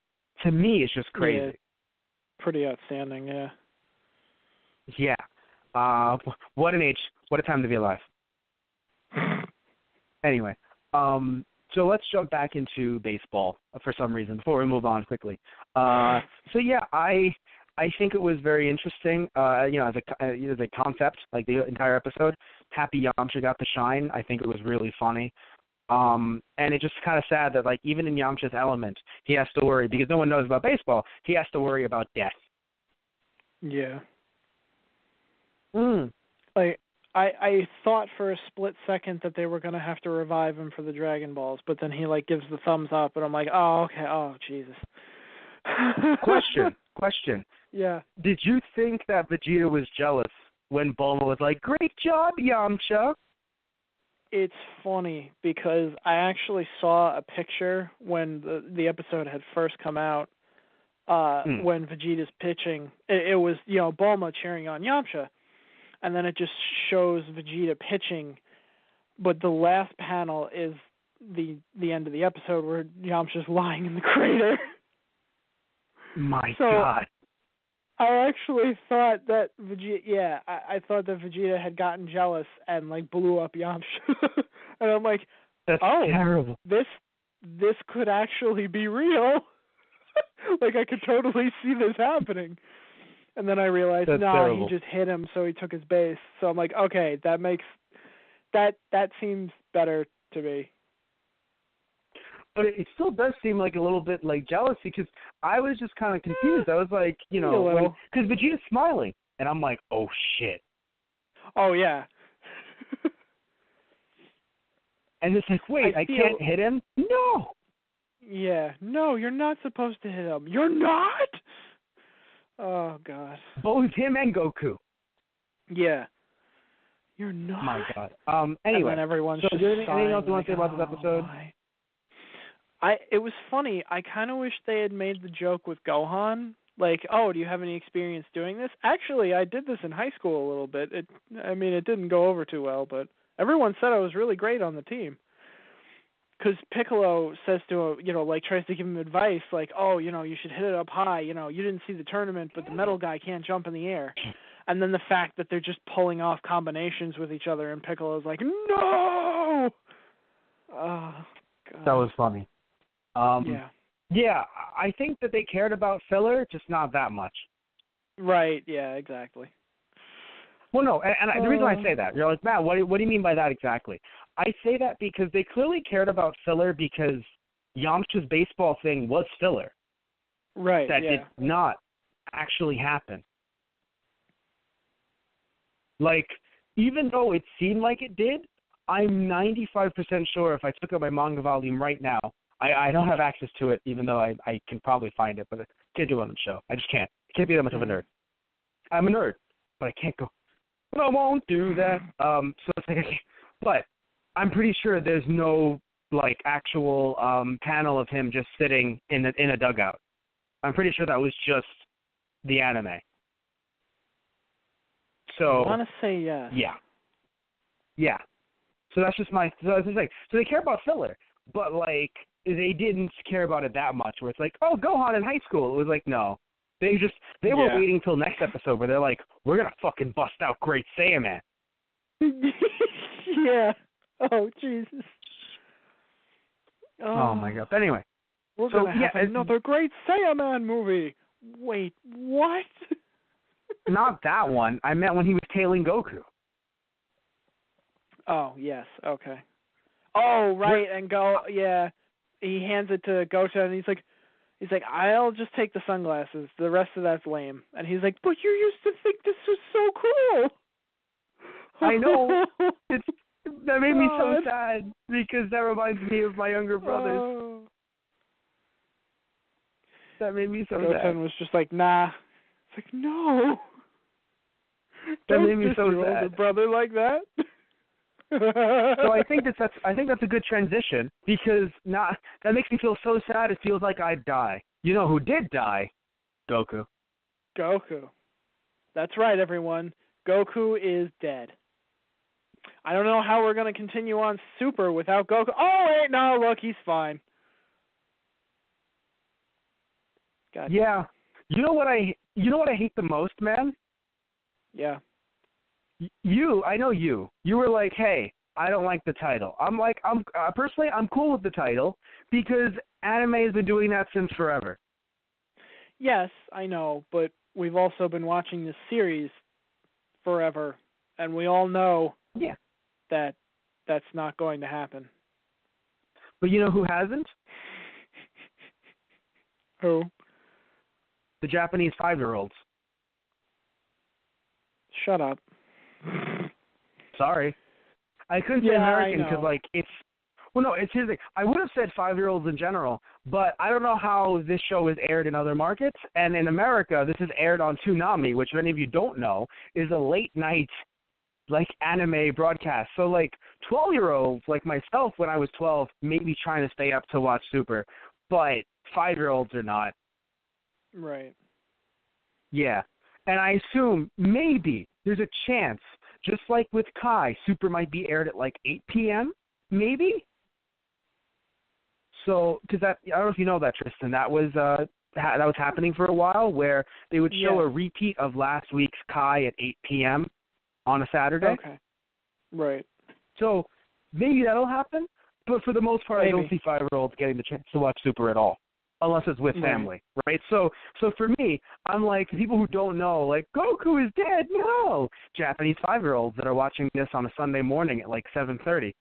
D: to me, is just crazy.
C: Yeah, pretty outstanding, yeah.
D: Yeah. What an age. What a time to be alive. Anyway, so let's jump back into baseball for some reason before we move on quickly. I think it was very interesting, as a concept, like the entire episode. Happy Yamcha got the shine. I think it was really funny. And it's just kind of sad that, like, even in Yamcha's element, he has to worry, because no one knows about baseball, he has to worry about death.
C: Yeah. Like, I thought for a split second that they were going to have to revive him for the Dragon Balls, but then he, like, gives the thumbs up, and I'm like, oh, okay, oh, Jesus.
D: Question.
C: Yeah.
D: Did you think that Vegeta was jealous when Bulma was like, "Great job, Yamcha"?
C: It's funny because I actually saw a picture when the episode had first come out. When Vegeta's pitching, it was Bulma cheering on Yamcha, and then it just shows Vegeta pitching, but the last panel is the end of the episode where Yamcha's lying in the crater.
D: My God.
C: I actually thought that Vegeta, I thought that Vegeta had gotten jealous and like blew up Yamcha, and I'm like,
D: that's terrible.
C: This could actually be real. Like I could totally see this happening. And then I realized, he just hit him, so he took his base. So I'm like, okay, that seems better to me.
D: But it still does seem like a little bit like jealousy because I was just kind of confused. I was like, because Vegeta's smiling, and I'm like, oh shit.
C: Oh yeah.
D: And it's like, wait, I can't hit him? No.
C: Yeah, no, you're not supposed to hit him. You're not? Oh, God.
D: Both him and Goku.
C: Yeah. You're not.
D: My God. Anyway,
C: everyone's
D: so
C: just
D: anything else you want to say about this episode?
C: It was funny. I kind of wish they had made the joke with Gohan. Like, oh, do you have any experience doing this? Actually, I did this in high school a little bit. It didn't go over too well, but everyone said I was really great on the team. Because Piccolo says to him, tries to give him advice, like, oh, you should hit it up high. You didn't see the tournament, but the metal guy can't jump in the air. And then the fact that they're just pulling off combinations with each other, and Piccolo's like, no! Oh, God.
D: That was funny.
C: Yeah.
D: Yeah, I think that they cared about filler, just not that much.
C: Right, yeah, exactly.
D: Well, no, and the reason I say that, you're like, Matt, what do you mean by that exactly? I say that because they clearly cared about filler because Yamcha's baseball thing was filler.
C: Right,
D: that did not actually happen. Like, even though it seemed like it did, I'm 95% sure if I took out my manga volume right now, I don't have access to it, even though I can probably find it, but I can't do it on the show. I just can't. I can't be that much of a nerd. I'm a nerd, but I can't go. But I won't do that. So it's like, but I'm pretty sure there's no actual panel of him just sitting in a dugout. I'm pretty sure that was just the anime. So
C: I want to say yes.
D: Yeah. So that's just my. So that's just like. So they care about filler, but they didn't care about it that much. Where it's like, oh, Gohan in high school. It was like, no. They were waiting till next episode where they're like, we're gonna fucking bust out Great Saiyaman.
C: Yeah. Oh Jesus.
D: Oh my God. But anyway,
C: we're gonna have another Great Saiyaman movie. Wait, what?
D: Not that one. I meant when he was tailing Goku.
C: Oh yes. Okay. Oh right, and he hands it to Goten, and he's like, I'll just take the sunglasses. The rest of that's lame. And he's like, but you used to think this was so cool.
D: I know. That made me so sad because that reminds me of my younger brothers. That made me so sad.
C: Goten was just like, nah. It's like, no.
D: That made me so
C: sad. Your older brother like that.
D: So I think that's a good transition because that makes me feel so sad. It feels like I'd die. You know who did die? Goku. That's right, everyone. Goku is dead. I don't know how we're going to continue on Super without Goku. Oh wait, no, look, he's fine. God. Yeah. You know what I hate the most, man? Yeah. I know you. You were like, hey, I don't like the title. I'm like, personally, I'm cool with the title because anime has been doing that since forever. Yes, I know, but we've also been watching this series forever, and we all know that that's not going to happen. But you know who hasn't? Who? The Japanese 5-year-olds. Shut up. Sorry. I couldn't say American because, Well, no, it's his thing. I would have said 5-year-olds in general, but I don't know how this show is aired in other markets. And in America, this is aired on Toonami, which many of you don't know is a late night, like, anime broadcast. So, like, 12-year-olds, like myself when I was 12, maybe trying to stay up to watch Super, but 5-year-olds are not.
C: Right.
D: Yeah. And I assume maybe there's a chance, just like with Kai, Super might be aired at like 8 p.m., maybe? So, because I don't know if you know that, Tristan, that was happening for a while, where they would show a repeat of last week's Kai at 8 p.m. on a Saturday.
C: Okay. Right.
D: So maybe that'll happen, but for the most part,
C: Maybe.
D: I don't see 5-year-olds getting the chance to watch Super at all, unless it's with family, right? So for me, I'm like, people who don't know, like, Goku is dead, no! Japanese 5-year-olds that are watching this on a Sunday morning at like 7:30.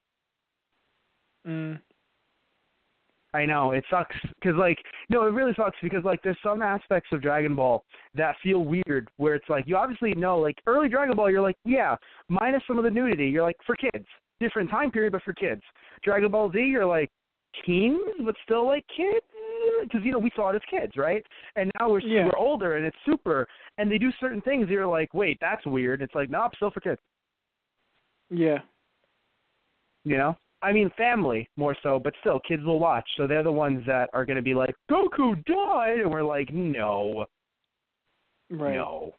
D: I know, it sucks, because, like, no, it really sucks, because, like, there's some aspects of Dragon Ball that feel weird, where it's like, you obviously know, like, early Dragon Ball, you're like, yeah, minus some of the nudity, you're like, for kids. Different time period, but for kids. Dragon Ball Z, you're like, teens, but still, like, kids? Because, you know, we saw it as kids, right? And now we're older, and it's Super, and they do certain things, you're like, wait, that's weird. It's like, nope, still for kids.
C: Yeah.
D: You know? I mean, family more so, but still, kids will watch. So they're the ones that are going to be like, Goku died, and we're like, no.
C: Right.
D: No.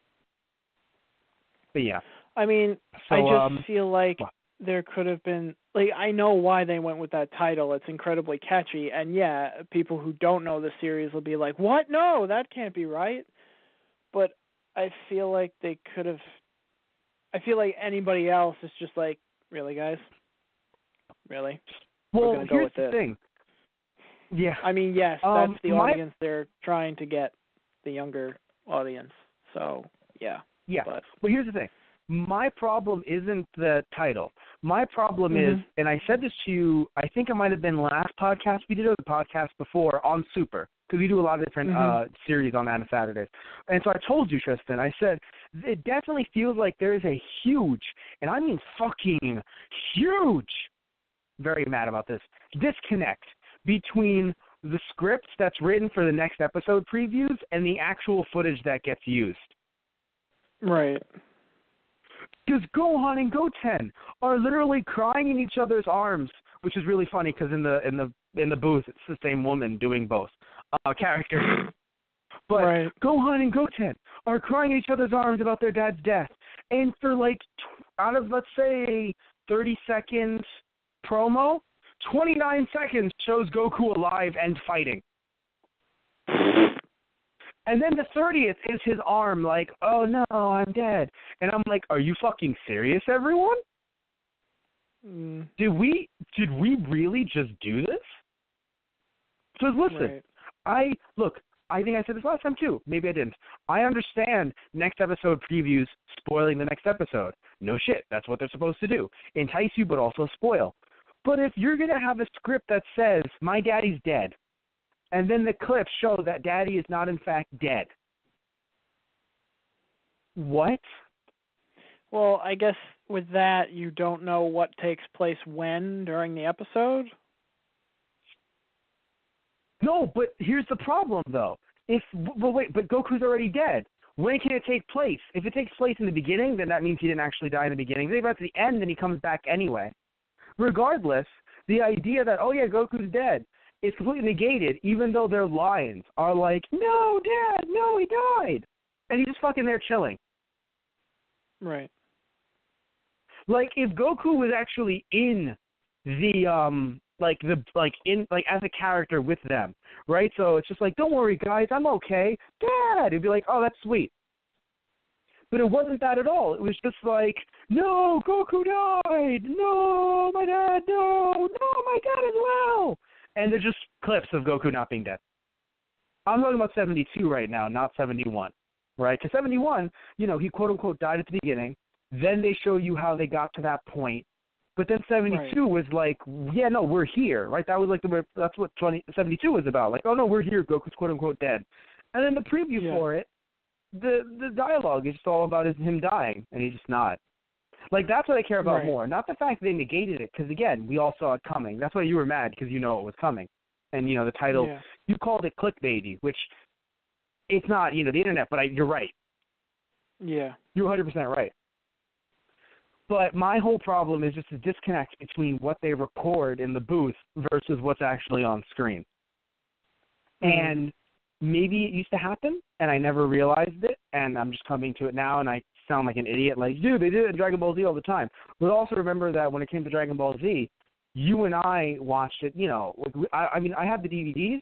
D: But yeah.
C: I mean,
D: so,
C: I just feel like there could have been, like, I know why they went with that title. It's incredibly catchy, and yeah, people who don't know the series will be like, what? No, that can't be right. But I feel like they could have, I feel like anybody else is just like, really, guys? Really?
D: Well,
C: We're gonna go
D: here's
C: with
D: the
C: this.
D: thing. Yeah.
C: I mean, yes, that's the audience they're trying to get, the younger audience. So, yeah.
D: Yeah. But here's the thing. My problem isn't the title. My problem is, and I said this to you, I think it might have been last podcast we did, or the podcast before, on Super, because we do a lot of different series on that on Saturdays. And so I told you, Tristan, I said, it definitely feels like there is a huge, and I mean fucking huge, very mad about this, disconnect between the script that's written for the next episode previews and the actual footage that gets used.
C: Right.
D: Because Gohan and Goten are literally crying in each other's arms, which is really funny because in the booth it's the same woman doing both characters. But Gohan and Goten are crying in each other's arms about their dad's death, and for like out of, let's say, 30 seconds promo, 29 seconds shows Goku alive and fighting. And then the 30th is his arm like, oh no, I'm dead. And I'm like, are you fucking serious, everyone? Did we really just do this? So listen, I think I said this last time too. Maybe I didn't. I understand next episode previews spoiling the next episode. No shit, that's what they're supposed to do. Entice you, but also spoil. But if you're going to have a script that says, my daddy's dead, and then the clips show that daddy is not in fact dead, what?
C: Well, I guess with that, you don't know what takes place when during the episode?
D: No, but here's the problem, though. But Goku's already dead. When can it take place? If it takes place in the beginning, then that means he didn't actually die in the beginning. If it's at the end, then he comes back anyway. Regardless, the idea that, oh yeah, Goku's dead, is completely negated, even though their lines are like, no, Dad, no, he died. And he's just fucking there chilling.
C: Right.
D: Like, if Goku was actually in the, as a character with them, right? So it's just like, don't worry, guys, I'm okay. Dad! It'd be like, oh, that's sweet. But it wasn't that at all. It was just like, no, Goku died! No, my dad, no, my dad as well! And they're just clips of Goku not being dead. I'm talking about 72 right now, not 71, right? Because 71, he quote-unquote died at the beginning. Then they show you how they got to that point. But then 72 was like, yeah, no, we're here, right? That was like that's what 72 was about. Like, oh, no, we're here. Goku's quote-unquote dead. And then the preview for it, the dialogue is just all about him dying, and he's just not. Like, that's what I care about
C: Right.
D: more. Not the fact they negated it, because, again, we all saw it coming. That's why you were mad, because you know it was coming. And, the title, you called it clickbaity, which it's not, the internet, but you're right.
C: Yeah.
D: You're 100% right. But my whole problem is just a disconnect between what they record in the booth versus what's actually on screen. And maybe it used to happen, and I never realized it, and I'm just coming to it now, and I sound like an idiot. Like, dude, they did it in Dragon Ball Z all the time. But also remember that when it came to Dragon Ball Z, you and I watched it, I mean, I have the DVDs.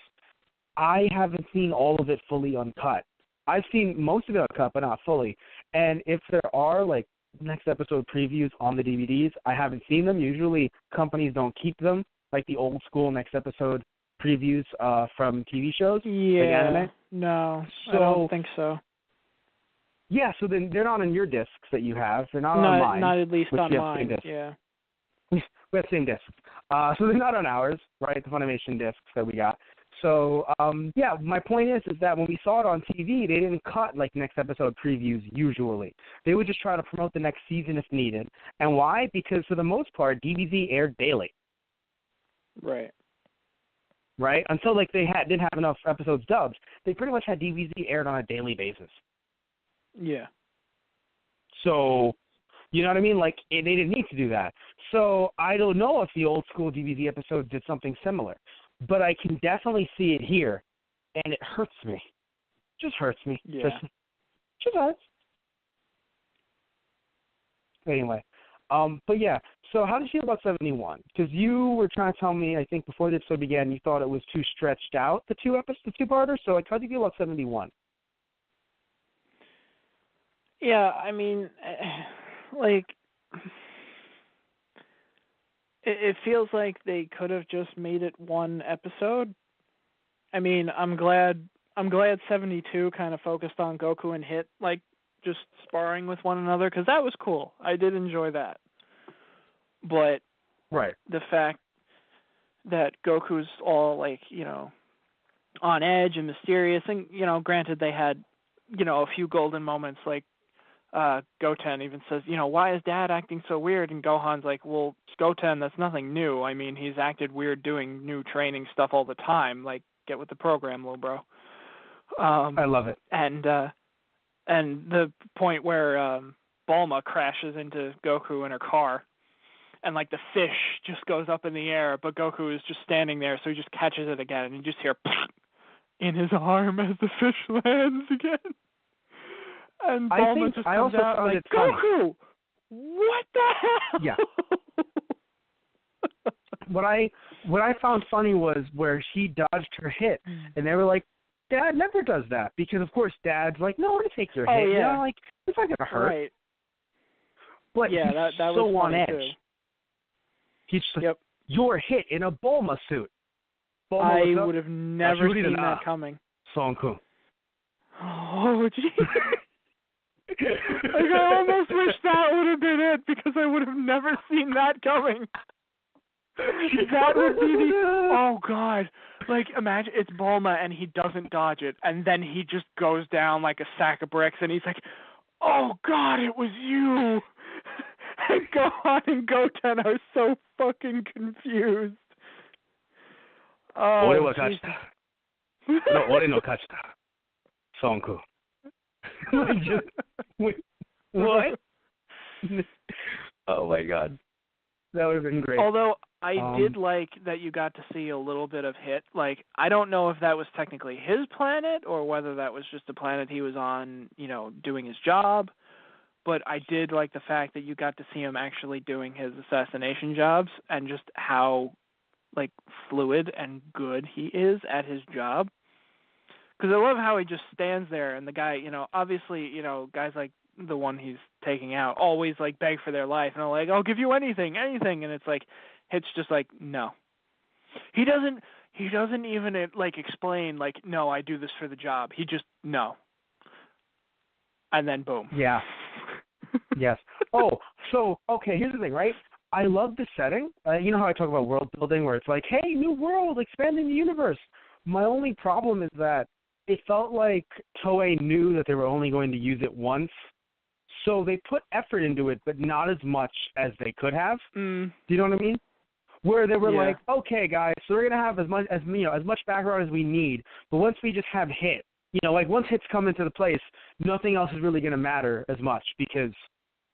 D: I haven't seen all of it fully uncut. I've seen most of it uncut, but not fully. And if there are, like, next episode previews on the DVDs, I haven't seen them. Usually companies don't keep them, like the old school next episode previews from TV shows, like anime.
C: No,
D: so,
C: I don't think so.
D: Yeah, so then they're not on your discs that you have. They're not on mine.
C: Not at least on
D: mine.
C: Yeah.
D: We have the same discs. So they're not on ours, right, the Funimation discs that we got. So, my point is that when we saw it on TV, they didn't cut, like, next episode previews usually. They would just try to promote the next season if needed. And why? Because for the most part, DBZ aired daily.
C: Right.
D: Right? Until, like, they didn't have enough episodes dubbed. They pretty much had DBZ aired on a daily basis.
C: Yeah.
D: So, you know what I mean? Like, they didn't need to do that. So, I don't know if the old school DBZ episodes did something similar. But I can definitely see it here, and it hurts me. Just hurts me.
C: Yeah.
D: Just hurts. Anyway, but yeah. So how did you feel about 71? Because you were trying to tell me, I think before the episode began, you thought it was too stretched out, the two-parter. So like, how do you feel about 71?
C: Yeah, I mean, like, it feels like they could have just made it one episode. I mean, I'm glad 72 kind of focused on Goku and Hit, like, just sparring with one another, because that was cool. I did enjoy that. But the fact that Goku's all, like, on edge and mysterious, and, granted they had, a few golden moments, like, Goten even says, why is Dad acting so weird? And Gohan's like, well, it's Goten, that's nothing new. I mean, he's acted weird doing new training stuff all the time. Like, get with the program, little bro.
D: I love it.
C: And the point where Bulma crashes into Goku in her car, and, like, the fish just goes up in the air, but Goku is just standing there, so he just catches it again, and you just hear in his arm as the fish lands again. And Bulma just comes out like, Goku, what the hell?
D: Yeah. What I found funny was where she dodged her hit, and they were like, Dad never does that, because of course Dad's like, no one takes your hit.
C: Yeah.
D: Like, it's not gonna hurt.
C: Right.
D: But
C: yeah,
D: he's
C: that
D: so
C: was
D: on
C: funny
D: edge.
C: Too.
D: He's just like, you're hit in a Bulma suit.
C: I would have never seen that coming.
D: Sonku.
C: Oh, jeez. Like, I almost wish that would have been it, because I would have never seen that coming. That would be oh God. Like, imagine it's Bulma and he doesn't dodge it, and then he just goes down like a sack of bricks, and he's like, oh God, it was you. And Gohan and Goten are so fucking confused. Oh,
D: Ore wa kachita. No, ore no kachita. Sonku. What? Oh my God. That would have been great.
C: Although I did like that you got to see a little bit of Hit. Like, I don't know if that was technically his planet or whether that was just a planet he was on, doing his job. But I did like the fact that you got to see him actually doing his assassination jobs, and just how, like, fluid and good he is at his job. Because I love how he just stands there, and the guy, obviously, guys like the one he's taking out always, like, beg for their life, and they're like, I'll give you anything, and it's like, Hit's just like, no. He doesn't even, like, explain, like, no, I do this for the job. He just, no. And then boom.
D: Yeah. Yes. Oh, so, okay, here's the thing, right? I love the setting. You know how I talk about world building where it's like, hey, new world, expanding the universe. My only problem is that it felt like Toei knew that they were only going to use it once, So they put effort into it, but not as much as they could have.
C: Mm.
D: Do you know what I mean? Where they were
C: Yeah.
D: like, okay, guys, so we're gonna have as much background as we need, but once we just have Hit, like once Hits come into the place, nothing else is really gonna matter as much because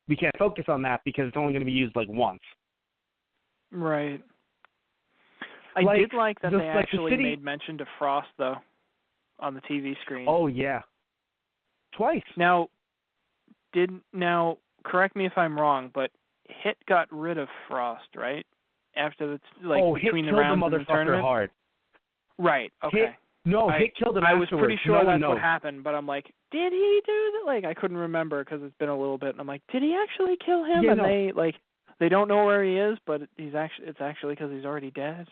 D: we can't focus on that because it's only gonna be used like once.
C: Right. I did like that they actually made mention to Frost though, on the TV screen.
D: Oh yeah. Twice.
C: Now, correct me if I'm wrong, but Hit got rid of Frost, right? After the between the rounds
D: of the tournament. Hard.
C: Right. Okay.
D: Hit killed him.
C: I was pretty sure that's
D: knows.
C: what happened, but I'm like, did he do that? Like, I couldn't remember because it's been a little bit, and I'm like, did he actually kill him?
D: Yeah,
C: and they don't know where he is, but it's actually because he's already dead.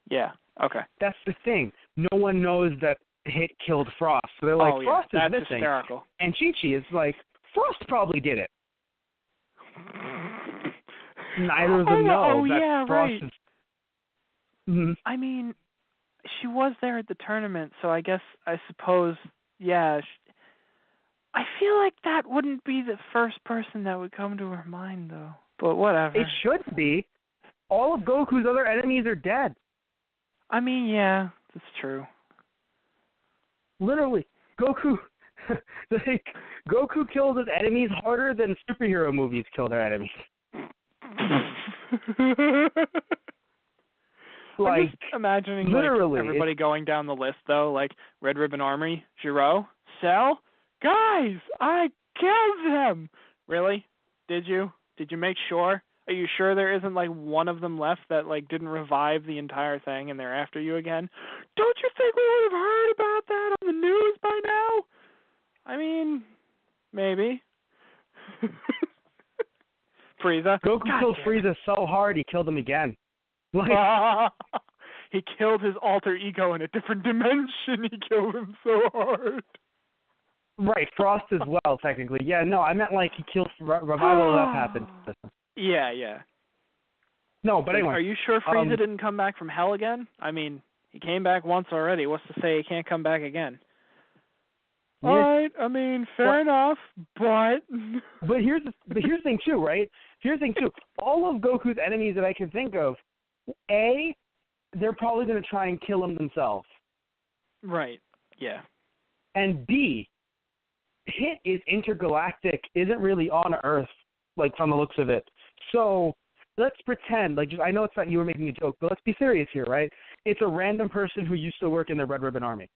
C: Yeah. Okay.
D: That's the thing. No one knows that Hit killed Frost, so they're like, Frost is
C: that's
D: missing.
C: Hysterical.
D: And Chi-Chi is like, Frost probably did it. Neither of them know that Frost
C: right.
D: is. Mm-hmm.
C: I mean, she was there at the tournament, so I suppose, yeah. I feel like that wouldn't be the first person that would come to her mind, though. But whatever.
D: It should be. All of Goku's other enemies are dead.
C: I mean, yeah, that's true.
D: Literally, Goku kills his enemies harder than superhero movies kill their enemies.
C: I'm just imagining
D: literally,
C: everybody going down the list though, like Red Ribbon Army, Giro, Cell. Guys, I killed them. Really? Did you? Did you make sure? Are you sure there isn't one of them left that didn't revive the entire thing and they're after you again? Don't you think we would have heard about that on the news by now? I mean, maybe. Frieza.
D: Goku killed Frieza so hard he killed him again.
C: He killed his alter ego in a different dimension. He killed him so hard.
D: Right, Frost as well, technically. Yeah, no, I meant he killed Revival of that happened.
C: Yeah.
D: No, but anyway.
C: Are you sure Frieza didn't come back from hell again? I mean, he came back once already. What's to say he can't come back again?
D: Yeah.
C: All right, I mean, fair enough, but...
D: But here's the thing, too, right? Here's the thing, too. All of Goku's enemies that I can think of, A, they're probably going to try and kill him themselves.
C: Right, yeah.
D: And B, Hit is intergalactic, isn't really on Earth, from the looks of it. So let's pretend, I know it's not you were making a joke, but let's be serious here, right? It's a random person who used to work in the Red Ribbon Army.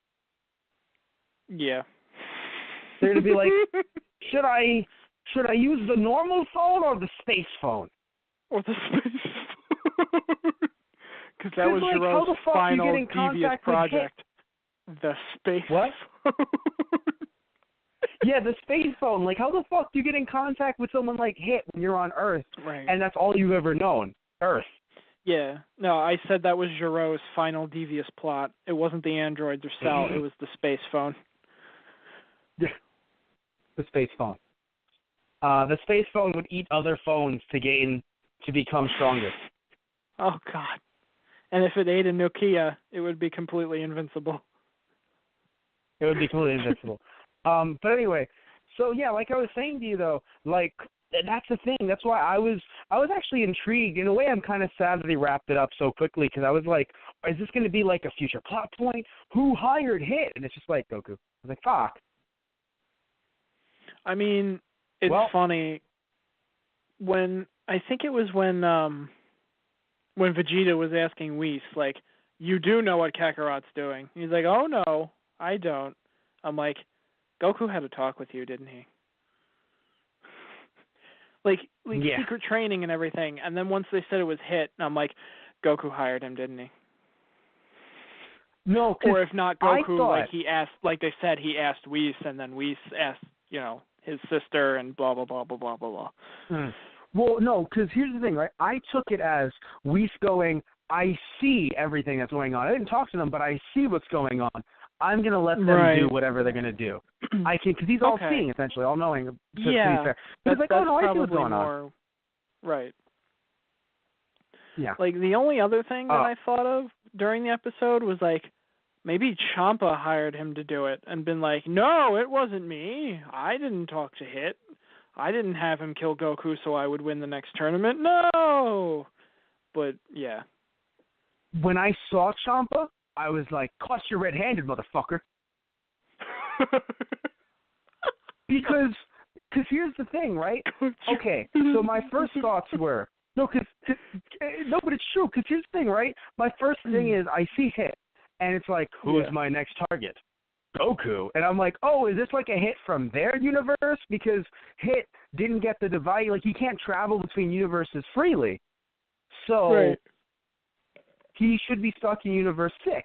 C: Yeah.
D: They're going to be like, should I use the normal phone or the space phone?
C: Or the space phone. Because that was Jiro's final devious project. The space
D: what?
C: phone.
D: Yeah, the space phone. How the fuck do you get in contact with someone like Hit when you're on Earth?
C: Right.
D: And that's all you've ever known, Earth.
C: Yeah. No, I said that was Jiro's final devious plot. It wasn't the androids or Cell. It was the space phone.
D: Yeah. The space phone. The space phone would eat other phones to become stronger.
C: Oh, God. And if it ate a Nokia, it would be completely invincible.
D: It would be completely invincible. But anyway, so yeah, like I was saying to you though, that's the thing. That's why I was actually intrigued. In a way, I'm kind of sad that he wrapped it up so quickly because I was like, is this going to be a future plot point? Who hired Hit? And it's just Goku. I was like, fuck.
C: I mean, it's funny. I think it was when Vegeta was asking Whis, you do know what Kakarot's doing. He's like, oh no, I don't. I'm like, Goku had a talk with you, didn't he?
D: Yeah.
C: Secret training and everything. And then once they said it was Hit, I'm like, Goku hired him, didn't he?
D: No,
C: or if not Goku,
D: he
C: asked, they said, he asked Whis, and then Whis asked, his sister, and blah blah blah blah blah blah blah.
D: Well, no, because here's the thing, right? I took it as Whis going, I see everything that's going on. I didn't talk to them, but I see what's going on. I'm going to let them do whatever they're going to do. I can, because he's all seeing, essentially, all knowing.
C: Yeah.
D: That's I see what's going
C: on. Right.
D: Yeah.
C: The only other thing that I thought of during the episode was, maybe Champa hired him to do it and been like, no, it wasn't me. I didn't talk to Hit. I didn't have him kill Goku so I would win the next tournament. No! But, yeah.
D: When I saw Ciampa, I was like, "Caught you red-handed, motherfucker." Because here's the thing, right? Okay, so my first thoughts were, but it's true, because here's the thing, right? My first thing is I see Hit, and it's like, who's my next target? Goku. And I'm like, oh, is this like a Hit from their universe? Because Hit didn't get the device, like he can't travel between universes freely. So he should be stuck in Universe 6.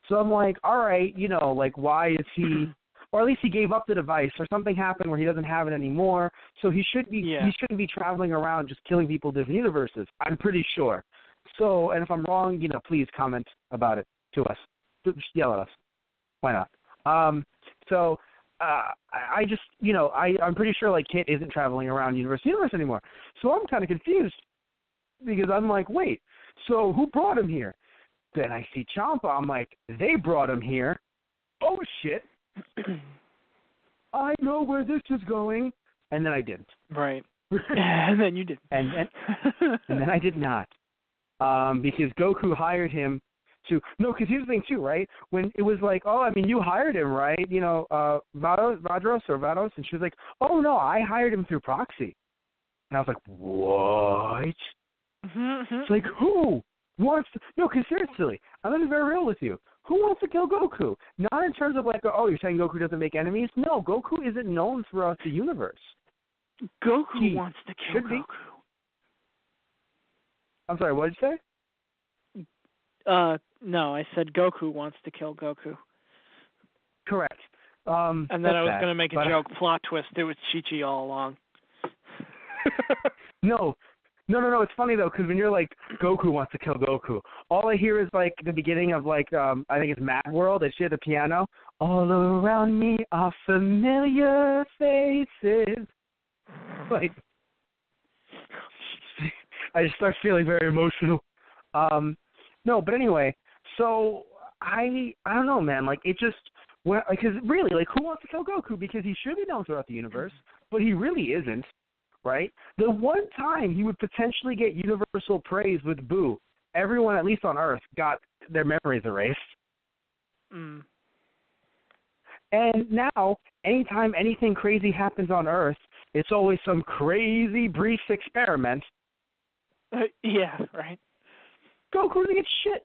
D: So I'm like, all right, like why is he, or at least he gave up the device or something happened where he doesn't have it anymore. So he shouldn't be traveling around just killing people in different universes. I'm pretty sure. So, and if I'm wrong, please comment about it to us. Just yell at us. Why not? I just, I'm pretty sure like Kit isn't traveling around universe anymore. So I'm kind of confused because I'm like, wait, so who brought him here? Then I see Ciampa. I'm like, they brought him here. Oh shit! I know where this is going. And then I didn't.
C: Right. And then you didn't.
D: And then I did not. Because Goku hired him to. No, because here's the thing too, right? When it was like, oh, I mean, you hired him, right? Vados, and she was like, oh no, I hired him through proxy. And I was like, what? It's like, who wants to? No, because seriously, I'm going to be very real with you. Who wants to kill Goku? Not in terms of like, oh, you're saying Goku doesn't make enemies? No, Goku isn't known throughout the universe.
C: Goku wants to kill Goku.
D: I'm sorry, what did you
C: say? No, I said Goku wants to kill Goku.
D: Correct.
C: And then I was going to make a joke, plot twist, it was Chi-Chi all along.
D: No, it's funny, though, because when you're like, Goku wants to kill Goku, all I hear is, like, the beginning of, like, I think it's Mad World, they share the piano. All around me are familiar faces. Like, I just start feeling very emotional. No, but anyway, so I don't know, man. Like, it just, because really, like, who wants to kill Goku? Because he should be known throughout the universe, but he really isn't. Right? The one time he would potentially get universal praise with Boo, everyone, at least on Earth, got their memories erased.
C: Mm.
D: And now, anytime anything crazy happens on Earth, it's always some crazy brief experiment.
C: Yeah, right.
D: Goku doesn't get shit.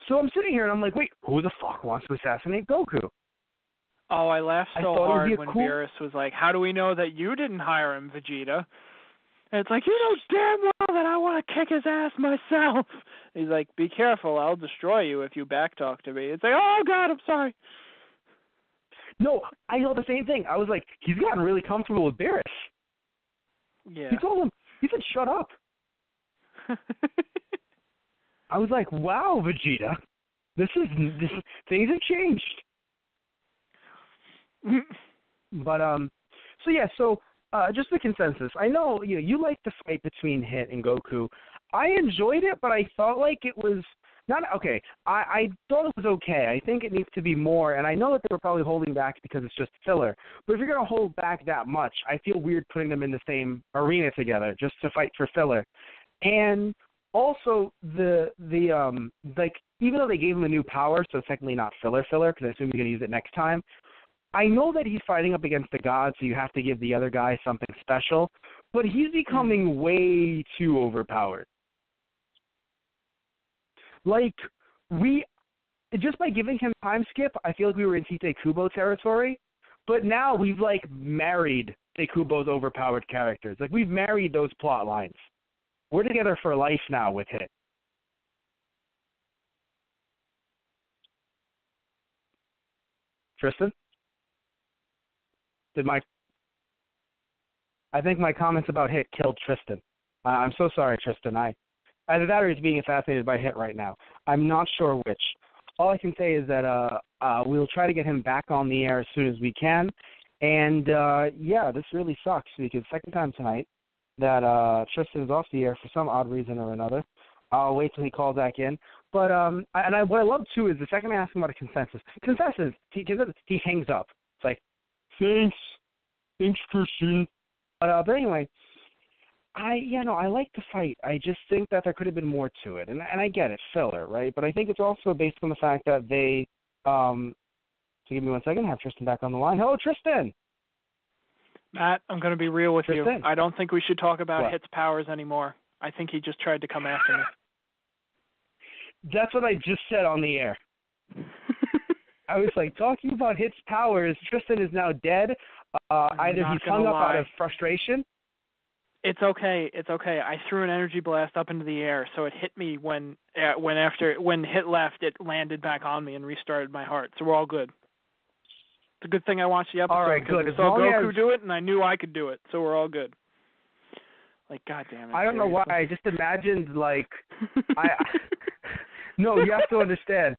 D: So I'm sitting here and I'm like, wait, who the fuck wants to assassinate Goku?
C: Oh, I laughed so hard when Beerus was like, how do we know that you didn't hire him, Vegeta? And it's like, you know damn well that I want to kick his ass myself. He's like, be careful, I'll destroy you if you backtalk to me. It's like, oh, God, I'm sorry.
D: No, I know the same thing. I was like, he's gotten really comfortable with Beerus.
C: Yeah.
D: He told him, he said, shut up. I was like, wow, Vegeta, things have changed. But just the consensus. I know you like the fight between Hit and Goku. I enjoyed it, but I felt like it was not okay. I thought it was okay. I think it needs to be more, and I know that they were probably holding back because it's just filler. But if you're gonna hold back that much, I feel weird putting them in the same arena together just to fight for filler. And also like even though they gave him a new power, so it's technically not filler because I assume he's gonna use it next time. I know that he's fighting up against the gods, so you have to give the other guy something special, but he's becoming way too overpowered. Like, just by giving him time skip, I feel like we were in Tite Kubo territory, but now we've, like, married Tite Kubo's overpowered characters. Like, we've married those plot lines. We're together for life now with Hit. Tristan? I think my comments about Hit killed Tristan. I'm so sorry, Tristan. Either that or he's being assassinated by Hit right now. I'm not sure which. All I can say is that we'll try to get him back on the air as soon as we can. And, this really sucks because second time tonight that Tristan is off the air for some odd reason or another. I'll wait till he calls back in. But what I love, too, is the second I ask him about a consensus, he hangs up. It's like, Thanks, Christian. But anyway, I like the fight. I just think that there could have been more to it, and I get it, filler, right? But I think it's also based on the fact that they. So give me 1 second. I have Tristan back on the line. Hello, Tristan.
C: Matt, I'm going to be real with
D: Tristan.
C: you. I don't think we should talk about
D: What?
C: Hit's powers anymore. I think he just tried to come after me.
D: That's what I just said on the air. I was like, talking about Hit's powers, Tristan is now dead. Either he's hung up out of frustration.
C: It's okay. It's okay. I threw an energy blast up into the air, so it hit me when Hit left, it landed back on me and restarted my heart. So we're all good. It's a good thing I watched the episode.
D: All right, good.
C: I saw Goku do it, and I knew I could do it, so we're all good. Like, goddamn it.
D: I don't know why. I just imagined, like, No, you have to understand.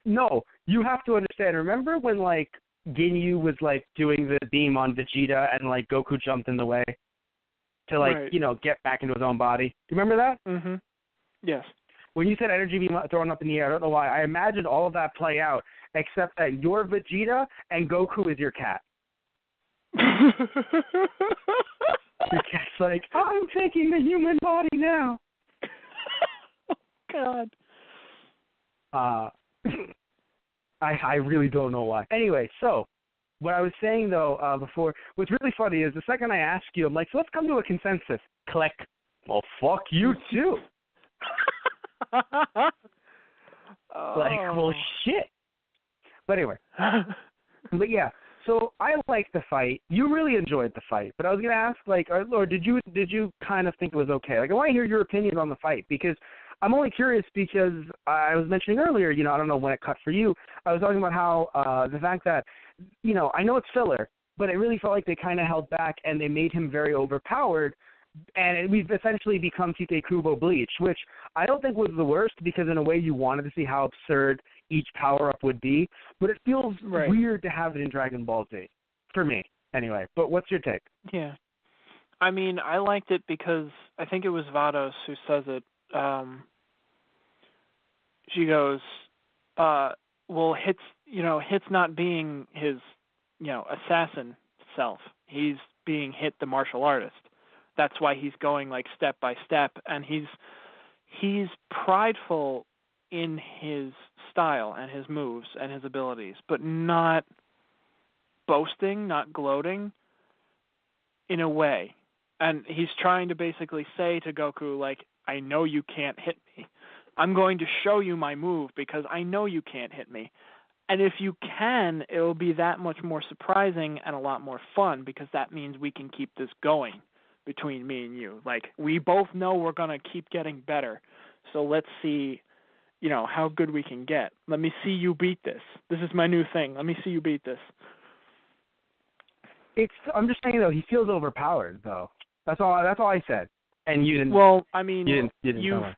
D: No, you have to understand. Remember when, like, Ginyu was, like, doing the beam on Vegeta and, like, Goku jumped in the way to, like,
C: right.
D: Get back into his own body? Do you remember that?
C: Mm-hmm. Yes.
D: When you said energy beam thrown up in the air, I don't know why. I imagined all of that play out, except that you're Vegeta and Goku is your cat. Your cat's like, I'm taking the human body now.
C: Oh, God.
D: I really don't know why. Anyway, so what I was saying, though, before, what's really funny is the second I ask you, I'm like, so let's come to a consensus. Click. Well, fuck you, too. Like, well, shit. But anyway. But yeah, so I liked the fight. You really enjoyed the fight. But I was going to ask, like, or did you kind of think it was okay? Like, I want to hear your opinion on the fight because I'm only curious because I was mentioning earlier, I don't know when it cut for you. I was talking about how the fact that, I know it's filler, but it really felt like they kind of held back and they made him very overpowered. And we've essentially become Tite Kubo Bleach, which I don't think was the worst because in a way you wanted to see how absurd each power-up would be. But it feels weird to have it in Dragon Ball Z, for me, anyway. But what's your take?
C: Yeah. I mean, I liked it because I think it was Vados who says it. She goes, well, Hit's not being his, assassin self. He's being Hit the martial artist. That's why he's going like step by step, and he's prideful in his style and his moves and his abilities, but not boasting, not gloating in a way. And he's trying to basically say to Goku, like, I know you can't hit me. I'm going to show you my move because I know you can't hit me. And if you can, it will be that much more surprising and a lot more fun because that means we can keep this going between me and you. Like, we both know we're going to keep getting better. So let's see, how good we can get. Let me see you beat this. This is my new thing. Let me see you beat this.
D: I'm just saying, though, he feels overpowered, though. That's all I said. And you didn't.
C: Well, I mean,
D: you didn't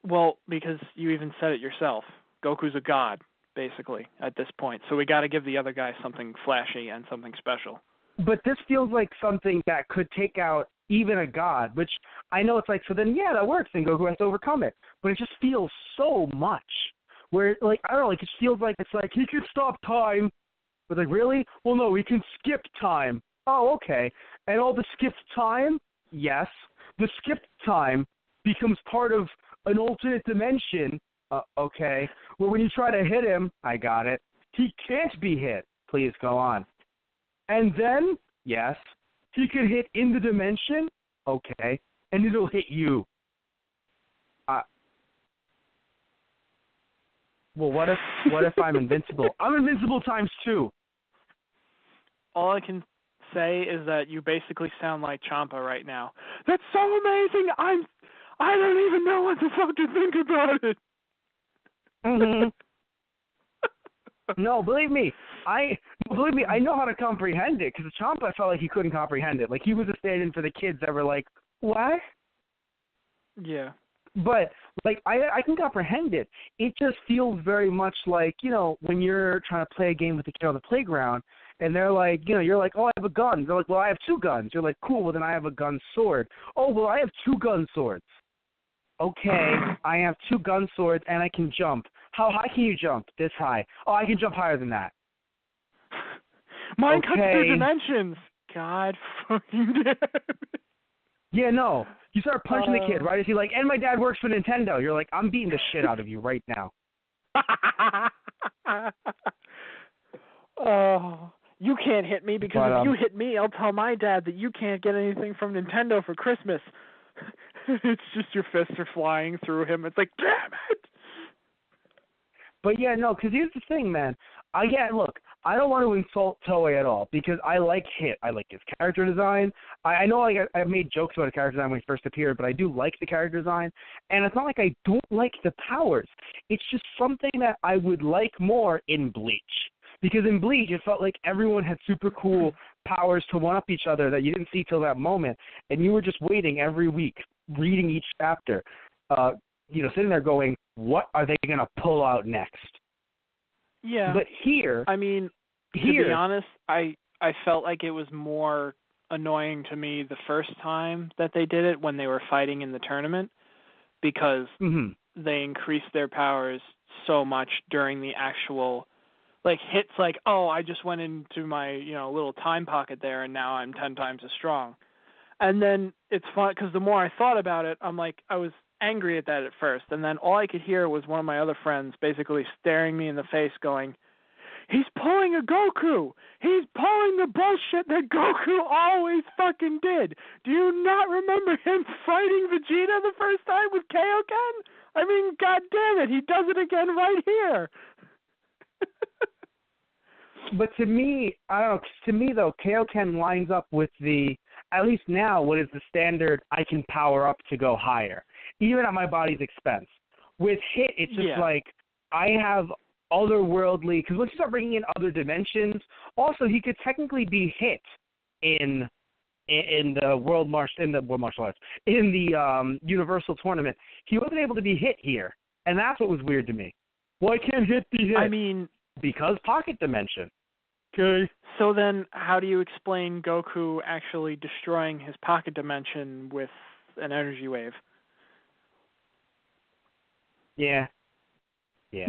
C: well, because you even said it yourself. Goku's a god, basically, at this point. So we got to give the other guy something flashy and something special.
D: But this feels like something that could take out even a god, which I know it's like, so then, yeah, that works, and Goku has to overcome it. But it just feels so much. Where, like, I don't know, like, it feels like it's like, he can stop time. But, like, really? Well, no, he can skip time. Oh, okay. And all the skipped time? Yes. The skipped time becomes part of an alternate dimension. Okay. Well, when you try to hit him, I got it. He can't be hit. Please go on. And then, yes, he can hit in the dimension. Okay. And it'll hit you. Well, what if I'm invincible? I'm invincible times 2.
C: All I can say is that you basically sound like Ciampa right now. That's so amazing. I don't even know what the fuck to think about it.
D: Mm-hmm. No, believe me, I know how to comprehend it because Ciampa felt like he couldn't comprehend it. Like he was a stand-in for the kids that were like, "What?"
C: Yeah.
D: But like I can comprehend it. It just feels very much like, when you're trying to play a game with a kid on the playground and they're like, you're like, "Oh, I have a gun." They're like, "Well, I have 2 guns." You're like, "Cool, well then I have a gun sword." "Oh, well, I have 2 gun swords." "Okay, I have 2 gun swords and I can jump." "How high can you jump?" "This high." "Oh, I can jump higher than that."
C: Mine cuts through dimensions. God fucking damn it.
D: Yeah, no. You start punching the kid, right? If you're like, and my dad works for Nintendo, you're like, I'm beating the shit out of you right now.
C: Oh, you can't hit me because if you hit me, I'll tell my dad that you can't get anything from Nintendo for Christmas. It's just your fists are flying through him. It's like, damn it.
D: But yeah, no, because here's the thing, man. Look, I don't want to insult Toei at all because I like Hit. I like his character design. I know I've made jokes about his character design when he first appeared, but I do like the character design. And it's not like I don't like the powers. It's just something that I would like more in Bleach. Because in Bleach, it felt like everyone had super cool powers to one-up each other that you didn't see till that moment. And you were just waiting every week, reading each chapter, sitting there going, what are they going to pull out next?
C: Yeah.
D: But here...
C: I mean, to be honest, I felt like it was more annoying to me the first time that they did it when they were fighting in the tournament because they increased their powers so much during the actual... Like, Hit's like, oh, I just went into my, little time pocket there, and now I'm 10 times as strong. And then it's fun, because the more I thought about it, I'm like, I was angry at that at first. And then all I could hear was one of my other friends basically staring me in the face going, he's pulling a Goku! He's pulling the bullshit that Goku always fucking did! Do you not remember him fighting Vegeta the first time with Kaioken? I mean, god damn it, he does it again right here!
D: But to me, I don't know, to me though, Kaioken lines up with at least now, what is the standard I can power up to go higher, even at my body's expense. With Hit, it's just like, I have otherworldly, because once you start bringing in other dimensions, also he could technically be Hit in the World Martial Arts, in the Universal Tournament. He wasn't able to be Hit here, and that's what was weird to me. Why can't Hit be Hit?
C: I mean...
D: Because pocket dimension. Okay.
C: So then how do you explain Goku actually destroying his pocket dimension with an energy wave?
D: Yeah. Yeah.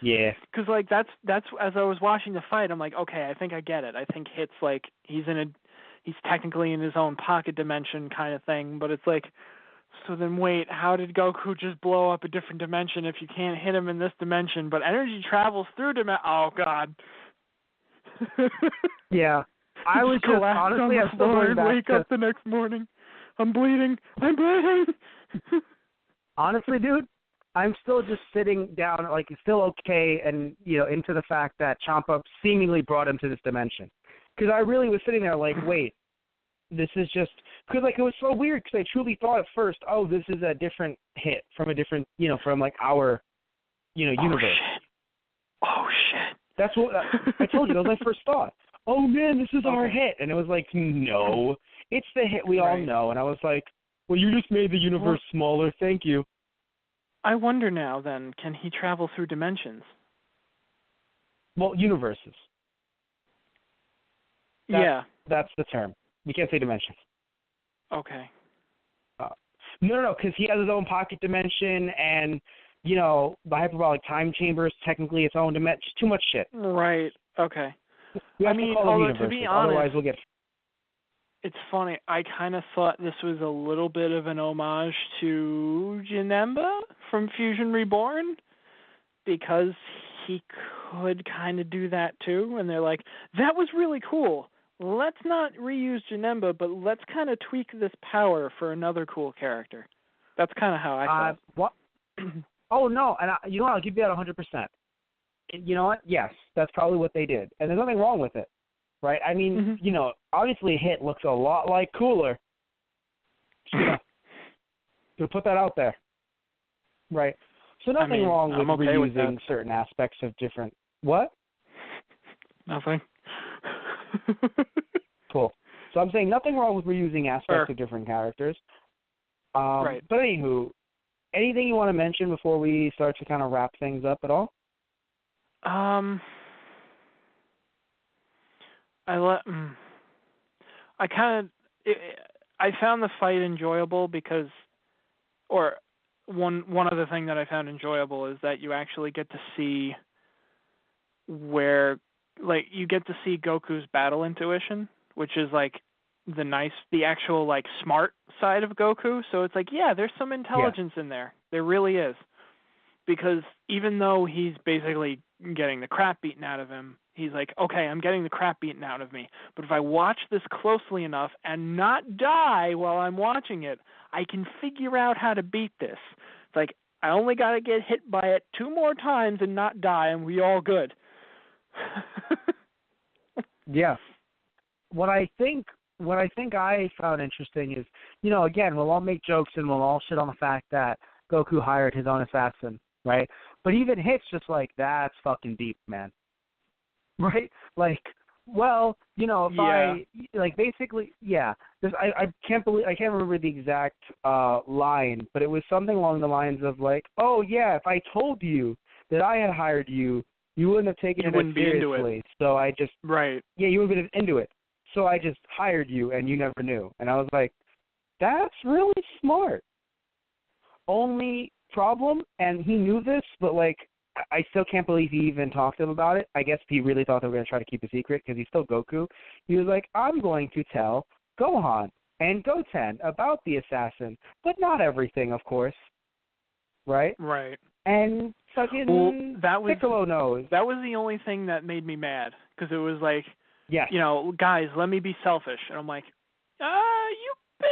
D: Yeah.
C: Because, like, that's as I was watching the fight, I'm like, okay, I think I get it. I think Hit's, like, he's technically in his own pocket dimension kind of thing, but it's like, so then wait, how did Goku just blow up a different dimension if you can't hit him in this dimension, but energy travels through oh god.
D: Yeah. I was just honestly
C: I'm still going back wake up the next morning. I'm bleeding.
D: Honestly, dude, I'm still just sitting down, like, it's still okay, and, into the fact that Champa seemingly brought him to this dimension. Because I really was sitting there like, wait, this is just, because, like, it was so weird, because I truly thought at first, oh, this is a different Hit from a different, from, like, our, universe.
C: Oh, shit.
D: That's what, I told you, that was my first thought. Oh, man, this is our Hit. And it was like, no, it's the Hit we all know. And I was like, well, you just made the universe smaller, thank you.
C: I wonder now, then, can he travel through dimensions?
D: Well, universes. That's the term. You can't say dimensions.
C: Okay.
D: No, because he has his own pocket dimension, and, the hyperbolic time chamber is technically its own dimension. Just too much shit.
C: Right. Okay.
D: To be honest, otherwise we'll get...
C: It's funny. I kind of thought this was a little bit of an homage to Janemba from Fusion Reborn, because he could kind of do that too, and they're like, that was really cool. Let's not reuse Janemba, but let's kind of tweak this power for another cool character. That's kind of how I thought.
D: What? Oh, no, and you know what? I'll give you that 100%. You know what? Yes, that's probably what they did. And there's nothing wrong with it, right? I mean, obviously Hit looks a lot like Cooler. To put that out there. Right. So nothing wrong with reusing certain aspects of different... What?
C: Nothing.
D: Cool. So I'm saying nothing wrong with reusing aspects of different characters.
C: Right.
D: But anywho, anything you want to mention before we start to kind of wrap things up at all?
C: I found the fight enjoyable because, or one other thing that I found enjoyable is that you actually get to see where like you get to see Goku's battle intuition, which is like the actual like smart side of Goku. So it's like, yeah, there's some intelligence in there. There really is. Because even though he's basically getting the crap beaten out of him, he's like, okay, I'm getting the crap beaten out of me. But if I watch this closely enough and not die while I'm watching it, I can figure out how to beat this. It's like, I only got to get hit by it 2 more times and not die, and we all good.
D: Yeah. What I think I found interesting is, you know, again, we'll all make jokes and we'll all shit on the fact that Goku hired his own assassin, right? But even Hit's just like, that's fucking deep, man. Right? Like, well, you know, if I, like, basically, yeah. I can't remember the exact line, but it was something along the lines of like, oh, yeah, if I told you that I had hired you, you wouldn't have taken it seriously. So I just,
C: right.
D: Yeah, you wouldn't have been into it. So I just hired you and you never knew. And I was like, that's really smart. Only problem, and he knew this, but like, I still can't believe he even talked to him about it. I guess he really thought they were going to try to keep a secret because he's still Goku. He was like, I'm going to tell Gohan and Goten about the assassin, but not everything, of course. Right?
C: Right.
D: And fucking Piccolo knows.
C: That was the only thing that made me mad, because it was like,
D: yes.
C: You know, guys, let me be selfish. And I'm like, you've been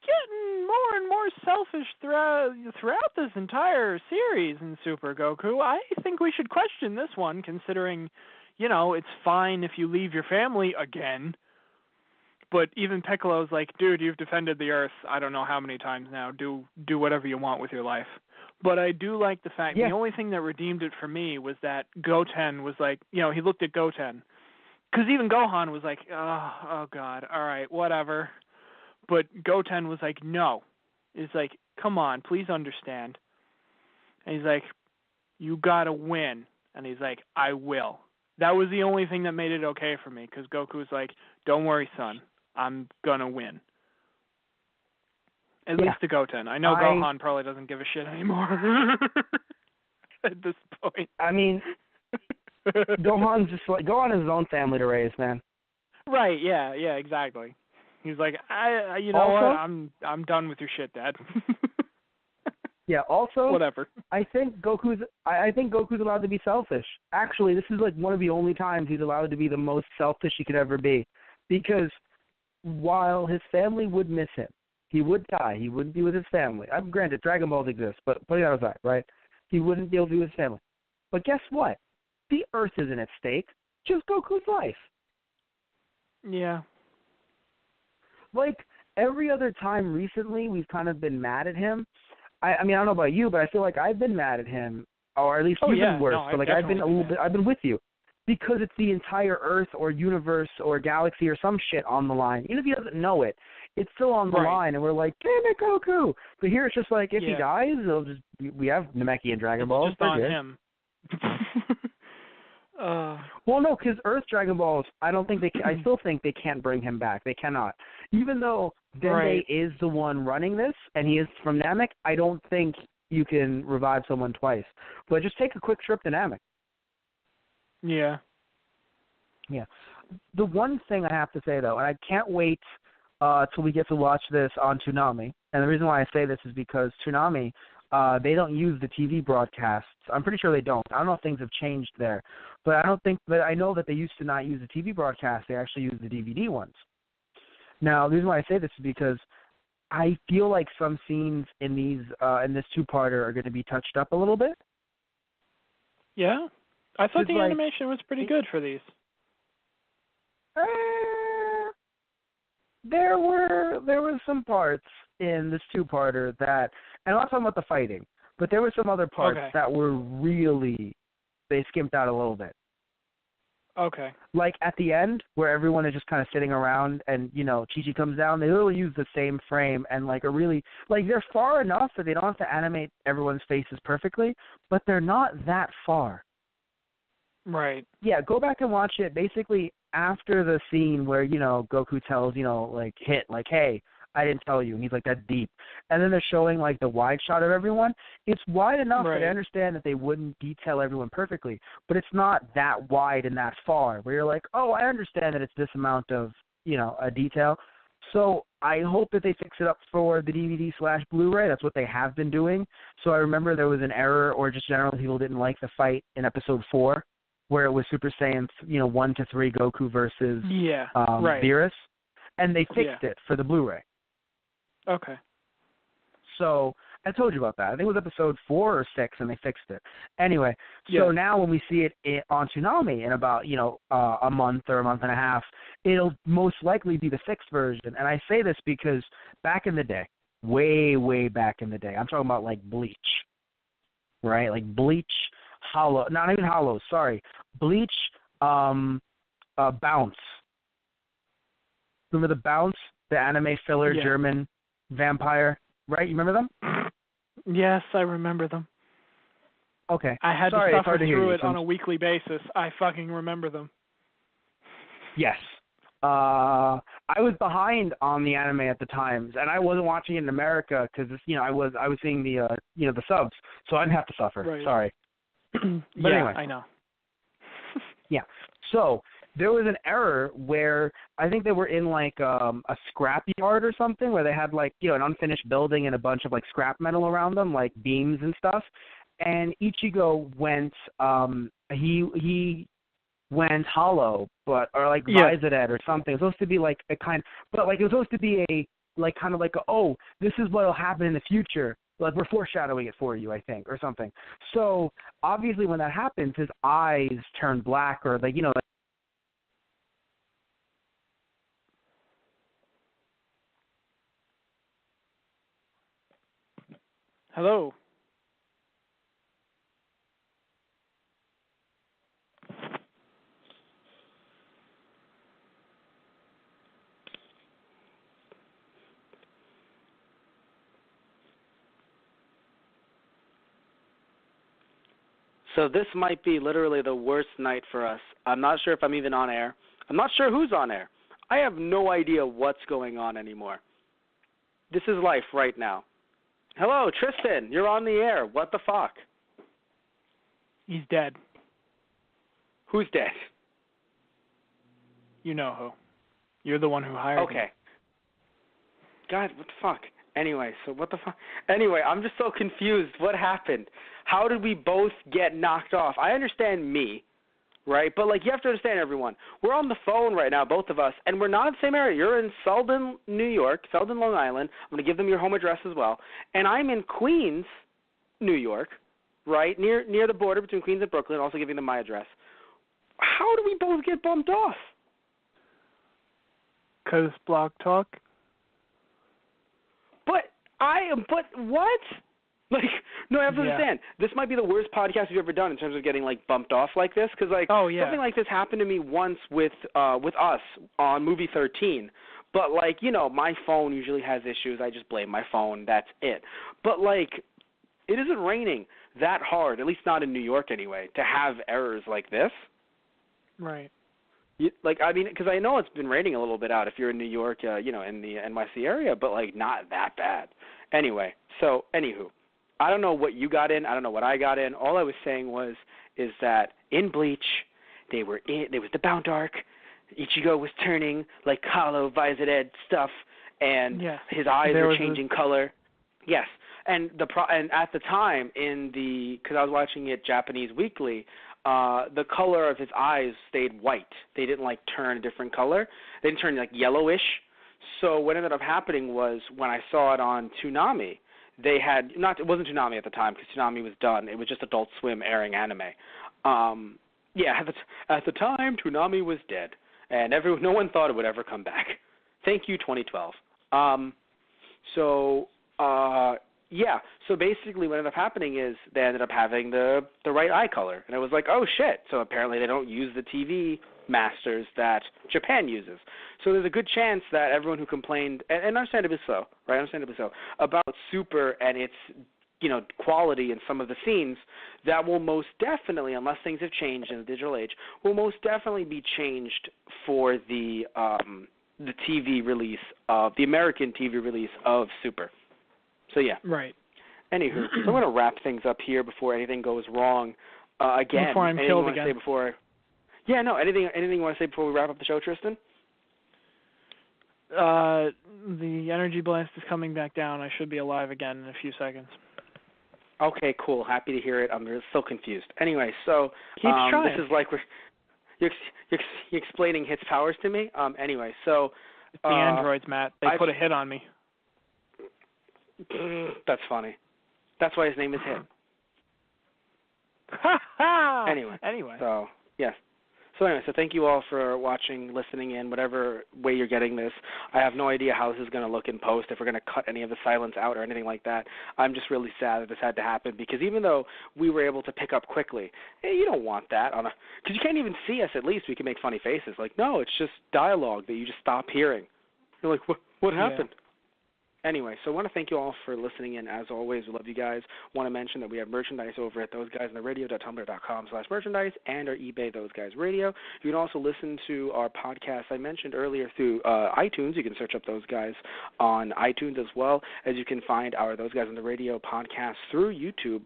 C: getting more and more selfish throughout this entire series in Super Goku. I think we should question this one, considering, you know, it's fine if you leave your family again. But even Piccolo's like, dude, you've defended the Earth I don't know how many times now. Do whatever you want with your life. But I do like the fact, the only thing that redeemed it for me was that Goten was like, you know, he looked at Goten. Because even Gohan was like, oh, God, all right, whatever. But Goten was like, no. He's like, come on, please understand. And he's like, you got to win. And he's like, I will. That was the only thing that made it okay for me, because Goku was like, don't worry, son. I'm going to win. At least to Goten. I know Gohan probably doesn't give a shit anymore at this point.
D: I mean, Gohan's just like, Gohan has his own family to raise, man.
C: Right, yeah, exactly. He's like, you know what? I'm done with your shit, Dad.
D: Yeah. Also,
C: whatever.
D: I think Goku's allowed to be selfish. Actually, this is like one of the only times he's allowed to be the most selfish he could ever be, because while his family would miss him, he would die. He wouldn't be with his family. Granted, Dragon Balls exist, but putting that aside, right? He wouldn't be able to be with his family. But guess what? The Earth isn't at stake. Just Goku's life.
C: Yeah.
D: Like, every other time recently we've kind of been mad at him. I mean, I don't know about you, but I feel like I've been mad at him, or at least you've been worse.
C: No,
D: but like I've been with you. Because it's the entire Earth or universe or galaxy or some shit on the line. Even if he doesn't know it, it's still on the line, and we're like, damn it, Goku. But here it's just like, if he dies, we have Namekian and Dragon Balls.
C: It's just on him.
D: Well, no, because Earth Dragon Balls, I still think they can't bring him back. They cannot. Even though Dende is the one running this, and he is from Namek, I don't think you can revive someone twice. But just take a quick trip to Namek.
C: Yeah.
D: Yeah. The one thing I have to say, though, and I can't wait till we get to watch this on Toonami, and the reason why I say this is because Toonami, they don't use the TV broadcasts. I'm pretty sure they don't. I don't know if things have changed there, but I know that they used to not use the TV broadcast. They actually use the DVD ones. Now, the reason why I say this is because I feel like some scenes in this two-parter are going to be touched up a little bit.
C: Yeah. I thought the animation was pretty good for these.
D: There were some parts in this two-parter that, and I'm not talking about the fighting, but there were some other parts that were really, they skimped out a little bit.
C: Okay.
D: Like at the end, where everyone is just kind of sitting around and, you know, Chi-Chi comes down, they literally use the same frame and like they're far enough that they don't have to animate everyone's faces perfectly, but they're not that far.
C: Right.
D: Yeah, go back and watch it. Basically, after the scene where, you know, Goku tells, you know, like, Hit, like, hey, I didn't tell you. And he's like, that's deep. And then they're showing like the wide shot of everyone. It's wide enough that I understand that they wouldn't detail everyone perfectly, but it's not that wide and that far where you're like, oh, I understand that it's this amount of, a detail. So I hope that they fix it up for the DVD/Blu-ray. That's what they have been doing. So I remember there was an error, or just generally people didn't like the fight in Episode 4, where it was Super Saiyan 1 to 3 Goku versus Beerus, and they fixed it for the Blu-ray.
C: Okay.
D: So I told you about that. I think it was Episode 4 or 6, and they fixed it. Anyway, so now when we see it on Toonami in about a month or a month and a half, it'll most likely be the fixed version. And I say this because back in the day, way back in the day, I'm talking about like Bleach, right? Like Bleach, Hollow, not even Hollow, sorry, Bleach, Bounce. Remember the Bounce, the anime filler German vampire, right? You remember them?
C: Yes, I remember them.
D: Okay.
C: I had to suffer through it on a weekly basis. I fucking remember them.
D: Yes. I was behind on the anime at the times, and I wasn't watching it in America because I was seeing the the subs, so I didn't have to suffer.
C: Right.
D: Sorry. But
C: yeah,
D: anyway.
C: I know.
D: Yeah. So there was an error where I think they were in like a scrap yard or something where they had like an unfinished building and a bunch of like scrap metal around them, like beams and stuff. And Ichigo went he went hollow, or like Vizaded or something. It was supposed to be like a kind, but like it was supposed to be a like kind of like this is what'll happen in the future. Like we're foreshadowing it for you, I think, or something. So obviously, when that happens, his eyes turn black, or like
C: Hello.
B: So this might be literally the worst night for us. I'm not sure if I'm even on air. I'm not sure who's on air. I have no idea what's going on anymore. This is life right now. Hello, Tristan. You're on the air. What the fuck?
C: He's dead.
B: Who's dead?
C: You know who. You're the one who hired him.
B: Okay. God, what the fuck? Anyway, so what the fuck? Anyway, I'm just so confused. What happened? How did we both get knocked off? I understand me, right? But, like, you have to understand, everyone. We're on the phone right now, both of us, and we're not in the same area. You're in Selden, New York, Selden, Long Island. I'm going to give them your home address as well. And I'm in Queens, New York, right, near the border between Queens and Brooklyn, also giving them my address. How do we both get bumped off?
C: 'Cause Blog Talk.
B: But what? Like, no, I have to understand. This might be the worst podcast you've ever done in terms of getting, like, bumped off like this. Because, like, something like this happened to me once with us on Movie 13. But, like, my phone usually has issues. I just blame my phone. That's it. But, like, it isn't raining that hard, at least not in New York anyway, to have errors like this.
C: Right.
B: Because I know it's been raining a little bit out if you're in New York, in the NYC area, but, like, not that bad. Anyway, so, anywho, I don't know what you got in. I don't know what I got in. All I was saying is that in Bleach, there was the Bound Arc. Ichigo was turning, like, Hollow, Vizaded stuff, and his eyes were changing color. Yes. And at the time, because I was watching it Japanese weekly, the color of his eyes stayed white. They didn't, like, turn a different color. They didn't turn, like, yellowish. So what ended up happening was when I saw it on Toonami, it wasn't Toonami at the time because Toonami was done. It was just Adult Swim airing anime. At the time, Toonami was dead, and no one thought it would ever come back. Thank you, 2012. So basically what ended up happening is they ended up having the right eye color. And it was like, oh, shit. So apparently they don't use the TV masters that Japan uses. So there's a good chance that everyone who complained, and understandably so, right, about Super and its, quality in some of the scenes, that will most definitely, unless things have changed in the digital age, will most definitely be changed for the the TV release of the American TV release of Super. So yeah.
C: Right.
B: Anywho, so I'm going to wrap things up here before anything goes wrong. Again,
C: before I'm killed again.
B: Anything you want to say before we wrap up the show, Tristan?
C: The energy blast is coming back down. I should be alive again in a few seconds.
B: Okay, cool. Happy to hear it. I'm still confused. Anyway, so
C: keep trying.
B: This is like you're explaining Hit's powers to me. Anyway, so
C: it's the androids, Matt. They put a hit on me.
B: That's funny. That's why his name is Hit. Anyway. So, yes. So thank you all for watching, listening in, whatever way you're getting this. I have no idea how this is going to look in post, if we're going to cut any of the silence out or anything like that. I'm just really sad that this had to happen because even though we were able to pick up quickly, you don't want that because you can't even see us. At least we can make funny faces. Like, no, it's just dialogue that you just stop hearing. You're like, what happened?
C: Yeah.
B: Anyway, so I want to thank you all for listening in. As always, we love you guys. Want to mention that we have merchandise over at thoseguysontheradio.tumblr.com/merchandise and our eBay Those Guys Radio. You can also listen to our podcast I mentioned earlier through iTunes. You can search up Those Guys on iTunes as well as you can find our Those Guys on the Radio podcast through YouTube,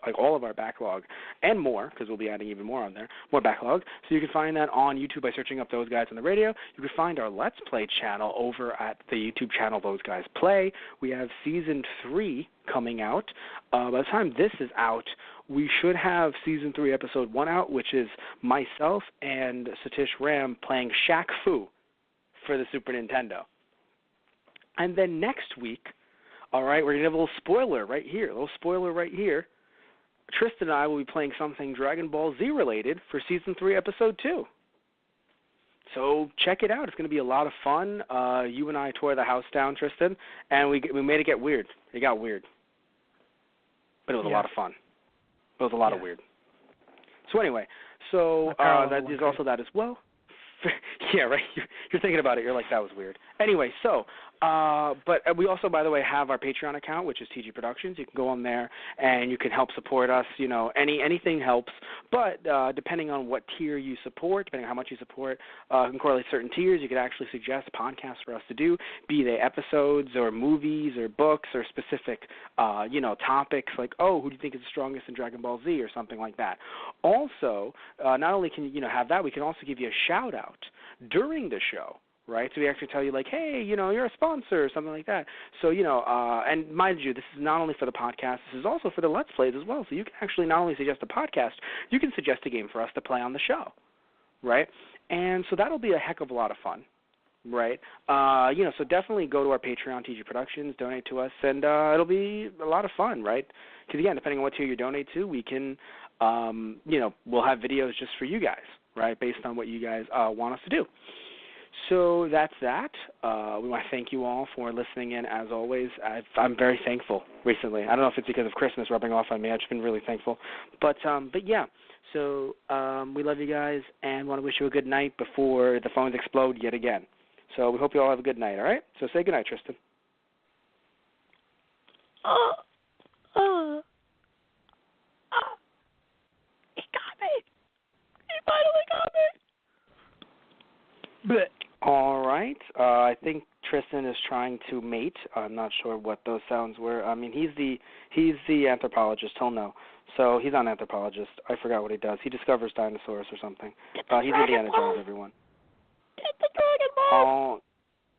B: like all of our backlog and more, because we'll be adding even more on there, more backlog. So you can find that on YouTube by searching up Those Guys on the Radio. You can find our Let's Play channel over at the YouTube channel Those Guys Play. We have Season 3 coming out. By the time this is out, we should have Season 3, Episode 1 out, which is myself and Satish Ram playing Shaq Fu for the Super Nintendo. And then next week, all right, we're going to have a little spoiler right here. Tristan and I will be playing something Dragon Ball Z related for Season 3, Episode 2. So check it out. It's going to be a lot of fun. You and I tore the house down, Tristan, and we made it get weird. It got weird. But it was a lot of fun. It was a lot of weird. So anyway, that is also that as well. Yeah, right. You're thinking about it. You're like, that was weird. Anyway, but we also, by the way, have our Patreon account, which is TG Productions. You can go on there and you can help support us. You know, anything helps. But depending on what tier you support, depending on how much you support, can correlate certain tiers. You could actually suggest podcasts for us to do, be they episodes or movies or books or specific, topics like, who do you think is the strongest in Dragon Ball Z or something like that. Also, not only can you have that, we can also give you a shout out during the show, right? So we actually tell you like, hey, you're a sponsor or something like that. So, and mind you, this is not only for the podcast, this is also for the Let's Plays as well. So you can actually not only suggest a podcast, you can suggest a game for us to play on the show, right? And so that'll be a heck of a lot of fun, right? So definitely go to our Patreon, TG Productions, donate to us, and it'll be a lot of fun, right? Because, again, depending on what tier you donate to, we can, we'll have videos just for you guys, right, based on what you guys want us to do. So that's that. We want to thank you all for listening in, as always. I'm very thankful recently. I don't know if it's because of Christmas rubbing off on me. I've just been really thankful. But yeah, so we love you guys and want to wish you a good night before the phones explode yet again. So we hope you all have a good night, all right? So say good night, Tristan.
C: He got me. He finally got me. But
B: all right. I think Tristan is trying to mate. I'm not sure what those sounds were. I mean, he's the anthropologist. He'll know. So he's not an anthropologist. I forgot what he does. He discovers dinosaurs or something. He's Indiana Jones, everyone.
C: Get the Dragon Balls.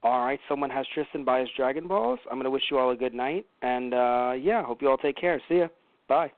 B: All right. Someone has Tristan buy his Dragon Balls. I'm going to wish you all a good night. And, hope you all take care. See ya. Bye.